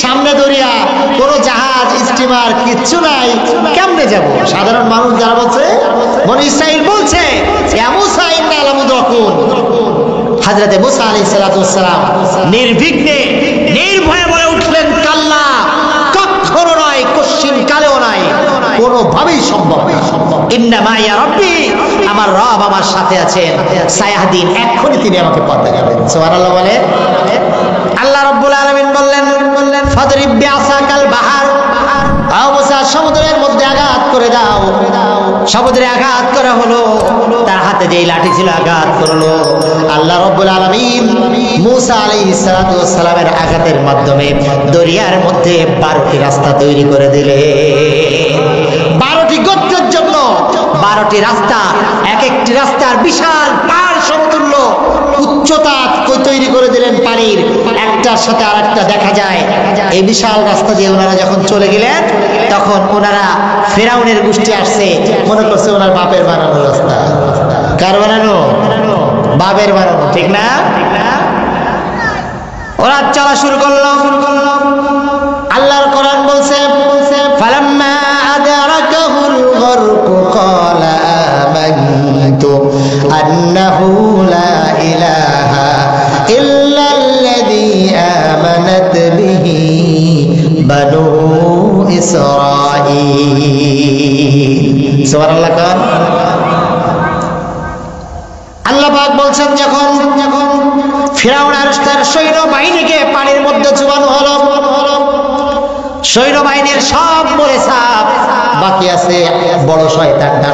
সামনে দরিয়া, কোনো জাহাজ স্টিমার কিচ্ছু নাই, কেমনে যাব? সাধারণ মানুষ যারা বলছে, বনি ইসরাইল বলছে মুসা ইন্না লামুদরাকুন। হযরতে মুসা আলাইহিস সালাতু ওয়াস সালাম নির্বিঘ্নে নির্ভয়ে বলে উঠলেন, কাল্লা, কখনো নয়, কশ্চিন কালেও নয়, কোনোভাবেই সম্ভব না। ইন্না মাইয়া রাব্বি, আমার রব আমার সাথে আছেন। সায়াহদিন, এক্ষুনি তিনি আমাকে পথ দেখাবেন। সুবহানাল্লাহ বলে। আল্লাহ রাব্বুল আলামিন বললেন ফাদরিব বিআসাকাল বাহার, আও মুসা সমুদ্রের মধ্যে আঘাত করে দাও। সমুদ্রে আঘাত করা হলো, তার হাতে যেই লাঠি ছিল আঘাত করলো। আল্লাহ রাব্বুল আলামিন মুসা আলাইহিস সালাতু ওয়াস সালামের আঘাতের মাধ্যমে দরিয়ার মধ্যে 12টি রাস্তা তৈরি করে দিলেন। 12টি গোত্রের জন্য 12টি রাস্তা, এক একটি রাস্তার বিশাল পাহাড় সমতুল্য উচ্চতা তৈরি করে দিলেন পানির, একটার সাথে আরেকটা দেখা যায়। এই বিশাল রাস্তা দিয়ে ওনারা যখন চলে গেলেন তখন ওনারা ফিরাউনের গোষ্ঠী আসছে, মনে করছে ওনার বাপের বানানো রাস্তা। কার বানানো? বাপের বানানো, ঠিক না? ওরা চলা শুরু করলো। আল্লাহর কোরআন বলছে ফালাম্মা আদরাকাহুল গরকু ক্বালা আমানতু আন্নাহু লা ইলাহা ইল্লাল্লাযী আমানাত বিহি বানু ইসরাঈল। সুবহানাল্লাহ। আল্লাহ পাক বলছেন যখন ফিরাউন আর তার সৈন্যবাহিনীকে পানির মধ্যে চুবানো হলো, সৈন্যবাহিনীর সব মরে সাপ, বাকি আছে বড় শয়তানটা।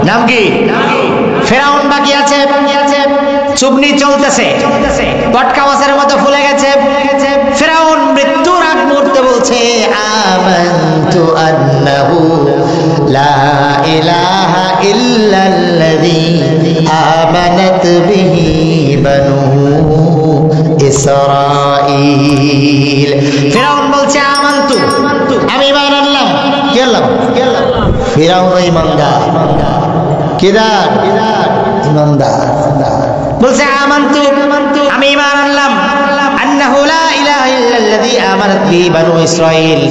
নাম কি? ফিরাউন বাকি আছে। চুবনি চলতেছে, পটকা মাছের মতো ফুলে গেছে। ফিরাউন মৃত্যুর আগ মুহূর্তে বলছে আমানতু আন্নাহু লা ইলাহা ইল্লাল্লাযী আমানাত বিহি বানু ইসরাঈল। ফিরাউন বলছে আমানতু, আমি ঈমান আনলাম, কি আল্লাহ? ফিরাউন ইমানদার, কিদার ইমানদার বলছে আমানতু, আমি ঈমান আনলাম, আন্নাহু লা ইলাহা ইল্লাল্লাযী আমানাত বিহি বানু ইসরাঈল,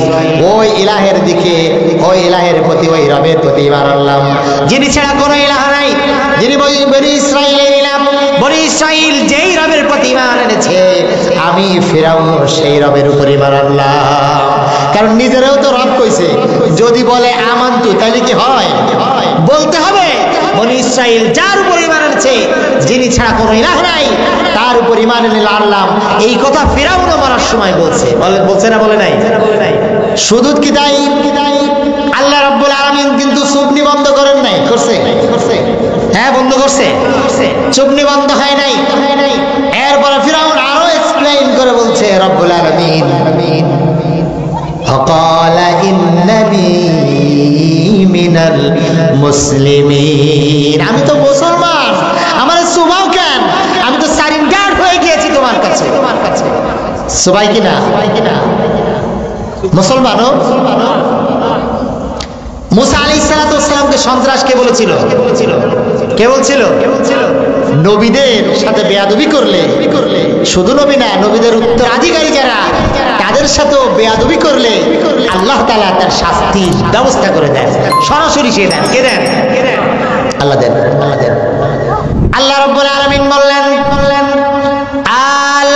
ওই ইলাহের দিকে, ওই ইলাহের প্রতি, ওই রবের প্রতি ঈমান আনলাম যিনি ছাড়া কোনো ইলাহ নাই, যিনি বনি ইসরাঈলের ইলাহ। বনি ইসরাঈল যেই রবের প্রতি ঈমান এনেছে, আমি ফিরাউন সেই রবের উপর ঈমান আনলাম। কারণ নিজেরাও তো রব কইছে, যদি বলে আমানতু তাহলে কি হয়? বলতে হবে বনি ইসরাঈল যার উপর ঈমান এনেছে, যিনি ছাড়া কোনো ইলাহ নাই, তার উপর ঈমান এনে আনলাম। এই কথা ফিরাউন মরার সময় বলছে, বলছে না? বলে নাই? শুধু কি তাই? আল্লাহ রাব্বুল আলামিন কিন্তু চুপনি বন্ধ করেন নাই, করছে? হ্যাঁ, বন্ধ করছে। চুপনি বন্ধ হয় নাই। এরপরে ফিরাউন আরো এক্সপ্লেইন করে বলছে রব্বুল আলামিন فقال إنني من المسلمين, আমি তো মুসলমান, আমার সুবাও কেন, আমি তো সারেন্ডার হয়ে গিয়েছি তোমার কাছে। সুবাই কিনা? মুসলমানও। মুসা আলাইহিস সালামকে সন্ত্রাস কে বলেছিল? কে বলছিল? নবীদের সাথে বেয়াদবি করলে, শুধু নবী না, নবীদের উত্তরাধিকারী যারা, তাদের সাথেও বেয়াদবি করলে আল্লাহ তাআলা তার শাস্তির ব্যবস্থা করে দেন, সরাসরি সে দেন। কে দেন? আল্লাহ দেন। আল্লাহ রাব্বুল আলামিন বললেন আল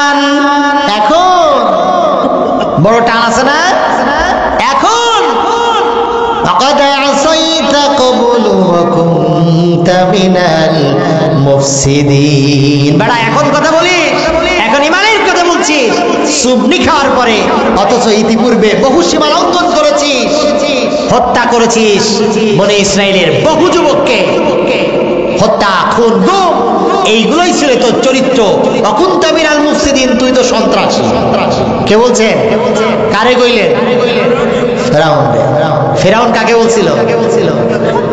আন, এখন বড় টান আছে না? এখন ফাকাদ আসাইতা ক্বাবলু ওয়া কুনতা মিনাল মুফসিদিন। বড় এখন কথা বলিস, এখন ঈমানের কথা বলছিস, সুবনি খাওয়ার পরে, অথচ ইতিপূর্বে বহু সীমা লঙ্ঘন করেছিস, হত্যা করেছিস বনি ইসরাইলের বহু যুবককে, হত্যা, খুন, গুম, এইগুলোই ছিল তোর চরিত্র। অকুনতা মিনাল মুফসিদিন, তুই তো সন্ত্রাসী। কে বলছেন? কারে কইলেন? ফিরাউন। ফিরাউন কাকে বলছিল?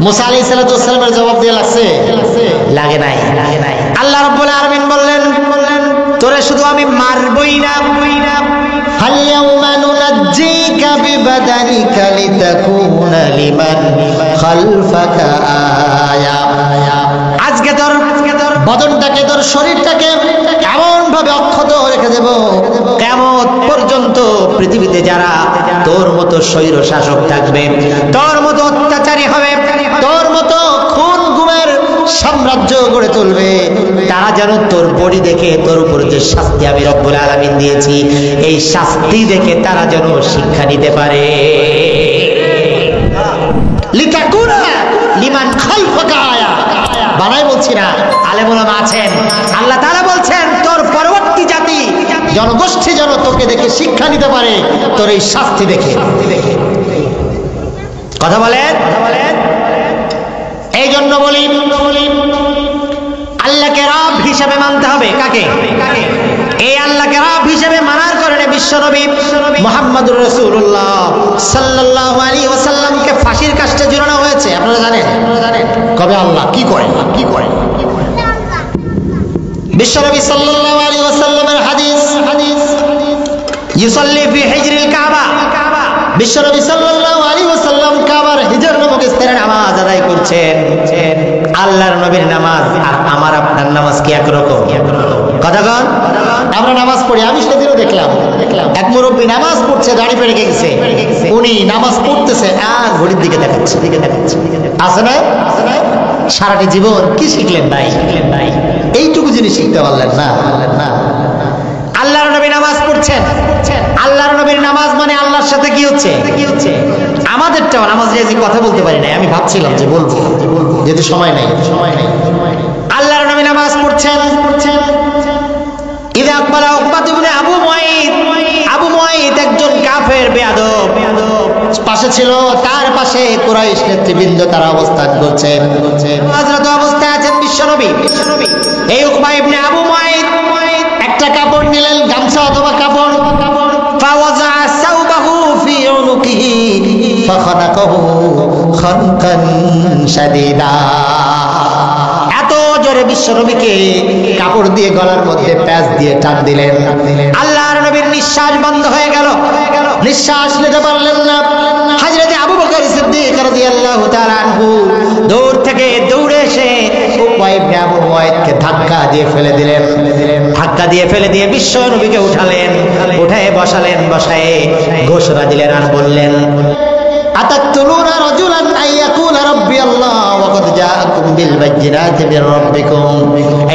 মুসা আলাইহিস সালামের জবাব দিয়ে লাগছে? লাগে নাই। আল্লাহ রাব্বুল আলামিন বললেন তোরে শুধু আমি মারবই না, হাল ইয়াউমা নুনাজ্জিকা বিবাদানিকা লিতাকুনা লিমান খালফাকা আয়া, আজকে তোর বদনটাকে, তোর শরীরটাকে এমন ভাবে অক্ষত রেখে দেব, কিয়ামত পর্যন্ত পৃথিবীতে যারা তোর মতো স্বৈর শাসক থাকবে, তোর মতো অত্যাচারী হবে, তোর মতো খুন গুমের সাম্রাজ্য গড়ে তুলবে, তারা যেন তোর বডি দেখে, তোর উপর যে শাস্তি আমি রব্বুল আলামিন দিয়েছি, এই শাস্তি দেখে তারা যেন শিক্ষা নিতে পারে। লিতাকুনা লিমান খালফাকা আয়া, বানাই বলছি না, আলেম ওলামা আছেন, আল্লাহ তাআলা বলছেন তোর পরবর্তী জাতি, জনগোষ্ঠী যেন তোকে দেখে শিক্ষা নিতে পারে, তোর এই শাস্তি দেখে। কথা বলেন। এই জন্য বলি আল্লাহকে রব হিসেবে মানতে হবে। কাকে? এই আল্লাহকে রব হিসেবে মানার কারণে বিশ্বনবী মুহাম্মদুর রাসূলুল্লাহ সাল্লাল্লাহু আলাইহি ওয়াসাল্লামকে ফাঁসির কাস্টে ঝুলানো হয়েছে। আপনারা জানেন? কবে? আল্লাহ কি করে? বিশ্বনবী সাল্লাল্লাহু আলাইহি ওয়াসাল্লামের হাদিস, ইউসাল্লি ফি হিজরিল কাবা, বিশ্বনবী সাল্লাল্লাহু আলাইহি ওয়াসাল্লাম কাবার হিজর নামক স্থানে নামাজ আদায় করছেন। আল্লাহর নবীর নামাজ আর আমার আপনার নামাজ কি একরকম? কথাগণ, আমরা নামাজ পড়ি, আমি সেদিনও দেখলাম এক মুরব্বী নামাজ পড়ছে, দাড়ি পেড়ে গেছে, উনি নামাজ পড়তেছে আর ঘড়ির দিকে দেখাচ্ছে। আছে না? সারাটি জীবন কি শিখলেন ভাই? এইটুকু জিনিস শিখতে পারলেন না। আল্লাহর নবী নামাজ পড়ছেন, আল্লাহর নবীর নামাজ মানে আল্লাহর সাথে কি হচ্ছে? আমাদেরটাও নামাজ নিয়ে যে কথা বলতে পারি না, আমি ভাবছিলাম যে বলবো, যেহেতু সময় নাই। আল্লাহর নবী নামাজ পড়ছেন, ইদা আকবালা উকবাত ইবনে আবু মুয়াইত একজন কাফের বেয়াদব পাশে ছিল, তার পাশে কুরাইশ নেতৃবৃন্দ তারা অবস্থান করছেন, হযরত অবস্থায় আছেন বিশ্বনবী। এই উকবা ইবনে আবু মুয়াইত একটা কাপড় নিলেন, গামছা অথবা কাপড়, ফাওয়াজা সাওবাহু ফি উনুকিহি ফাখানাকাহু খানকান শাদীদা, এত জোরে বিশ্বনবীকে কাপড় দিয়ে গলার মধ্যে প্যাঁচ দিয়ে টান দিলেন। আল্লাহর নবীর নিঃশ্বাস বন্ধ হয়ে গেল, নিঃশ্বাস নিতে পারলেন না। হযরত রাদিয়াল্লাহু তাআলা আনহু দূর থেকে দৌড়ে এসে উকবা ইবনে আবু মুয়াইদকে ধাক্কা দিয়ে ফেলে দিলেন। ধাক্কা দিয়ে ফেলে দিয়ে বিশ্ব নবীকে উঠালেন, উঠায়ে বসালেন, বসায়ে ঘোষণা দিলেন আর বললেন, আতাকতুলুনা রাজুলান আইয়াকুলা রাব্বি আল্লাহ ওয়া ক্বাদ জাআকুম বিল বায়িনাতি মির রাব্বিকুম।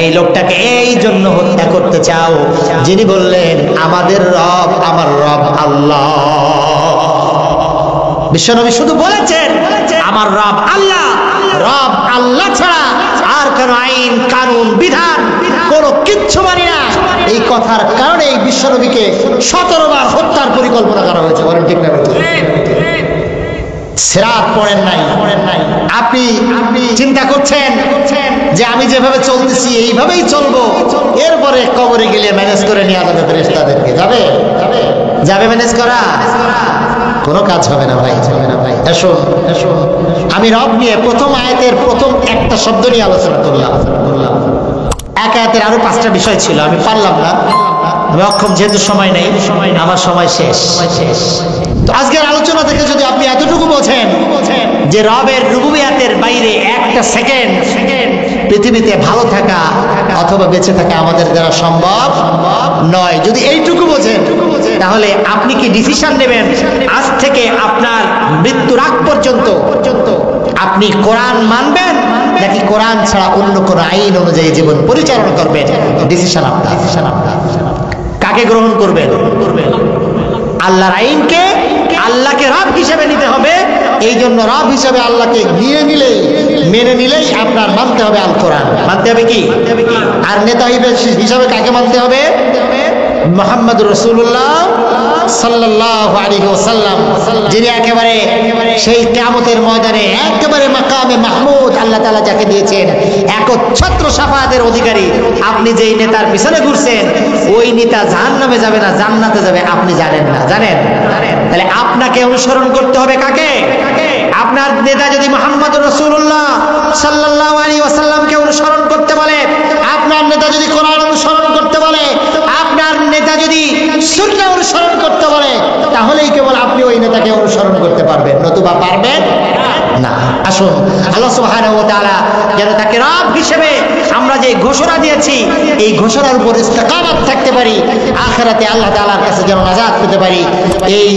এই লোকটাকে এই জন্য হত্যা করতে চাও যিনি বললেন আমাদের রব, আমার রব আল্লাহ। বিশ্বনবী শুধু বলেছেন আমার রব আল্লাহ, রব আল্লাহ ছাড়া আর কোনো আইন কানুন বিধান কোনো কিচ্ছু মানি না। এই কথার কারণে এই বিশ্বনবীকে 17 বার হত্যার পরিকল্পনা করা হয়েছে। বলেন ঠিক না? সিরাত পড়েন নাই। আপনি চিন্তা করছেন যে আমি যেভাবে চলতেছি এইভাবেই চলবো, এরপরে কবরে গেলে ম্যানেজ করে নিয়ে যাবে ফেরেশতাদেরকে। যাবে ম্যানেজ করা? কোনো কাজ হবে না ভাই। আসুন আমি রব নিয়ে প্রথম আয়াতের প্রথম একটা শব্দ নিয়ে আলোচনা করলাম। এক আয়াতের আরো 5টা বিষয় ছিল, আমি পারলাম না, আমি অক্ষম, যেহেতু সময় নেই, আমার সময় শেষ। তো আজকের আলোচনা থেকে যদি আপনি এতটুকু বোঝেন যে রবের রুবুবিয়াতের বাইরে একটা সেকেন্ড পৃথিবীতে ভালো থাকা অথবা বেঁচে থাকা আমাদের দ্বারা সম্ভব নয়, যদি এইটুকু বোঝেন, তাহলে আপনি কি ডিসিশন নেবেন আজ থেকে আপনার মৃত্যুর আগ পর্যন্ত আপনি কোরআন মানবেন নাকি কোরআন ছাড়া অন্য কোনো আইন অনুযায়ী জীবন পরিচালনা করবেন? ডিসিশন আপনার। কাকে গ্রহণ করবেন? আল্লাহর আইনকে, আল্লাহকে রব হিসেবে নিতে হবে। এই জন্য রব হিসেবে আল্লাহকে মেনে নিলেই আপনার মানতে হবে আল কোরআন। মানতে হবে কি? আর নেতা হিসাবে কাকে মানতে হবে? মুহাম্মদুর রাসূলুল্লাহ সাল্লাল্লাহু আলাইহি ওয়াসাল্লাম, যিনি একেবারে সেই কিয়ামতের ময়দানে একেবারে মাকামে মাহমুদ আল্লাহ তাআলা যাকে দিয়েছেন, একচ্ছত্র শাফাআতের অধিকারী। আপনি যেই নেতার পিছনে ঘুরছেন ওই নেতা জাহান্নামে যাবে না জান্নাতে যাবে, আপনি জানেন না? জানেন? তাহলে আপনাকে অনুসরণ করতে হবে কাকে? আপনার নেতা যদি মুহাম্মদুর রাসূলুল্লাহ সাল্লাল্লাহু আলাইহি ওয়াসাল্লামকে অনুসরণ করতে বলে, আপনার নেতা যদি কোরআন অনুসরণ করতে বলে, আপনার নেতা যদি সুন্নাহ অনুসরণ করতে বলে, তাহলেই কেবল আপনি ওই নেতাকে অনুসরণ করতে পারবেন, নতুবা পারবেন না। আসুন আল্লাহ সুবহানাহু ওয়া তাআলা যেন তাকে রব হিসেবে আমরা যে ঘোষণা দিয়েছি এই ঘোষণার উপর ইস্তেকামত থাকতে পারি, আখিরাতে আল্লাহ তাআলার কাছে যেন নাজাত পেতে পারি, এই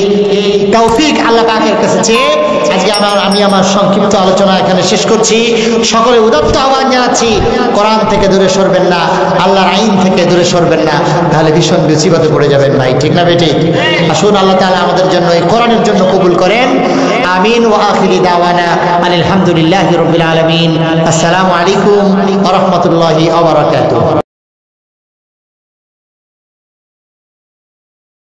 তৌফিক আল্লাহ পাকের কাছে চেয়ে আজকে আমি আমার সংক্ষিপ্ত আলোচনা এখানে শেষ করছি। সকলে উদাত্ত আহ্বান জানাচ্ছি, কোরআন থেকে দূরে সরবেন না, আল্লাহর আইন থেকে দূরে সরবেন না, তাহলে ভীষণ বিপদে পড়ে যাবেন ভাই। ঠিক না বেঠিক? আসুন আল্লাহ তাআলা আমাদের জন্য এই কোরআনের জন্য কবুল করেন। আমিন। ওয়া আখিরি দাওয়ানা আলহামদুলিল্লাহি রাব্বিল আলামিন। আসসালামু আলাইকুম ওয়া রাহমাতুল্লাহি ওয়া বারাকাতুহু।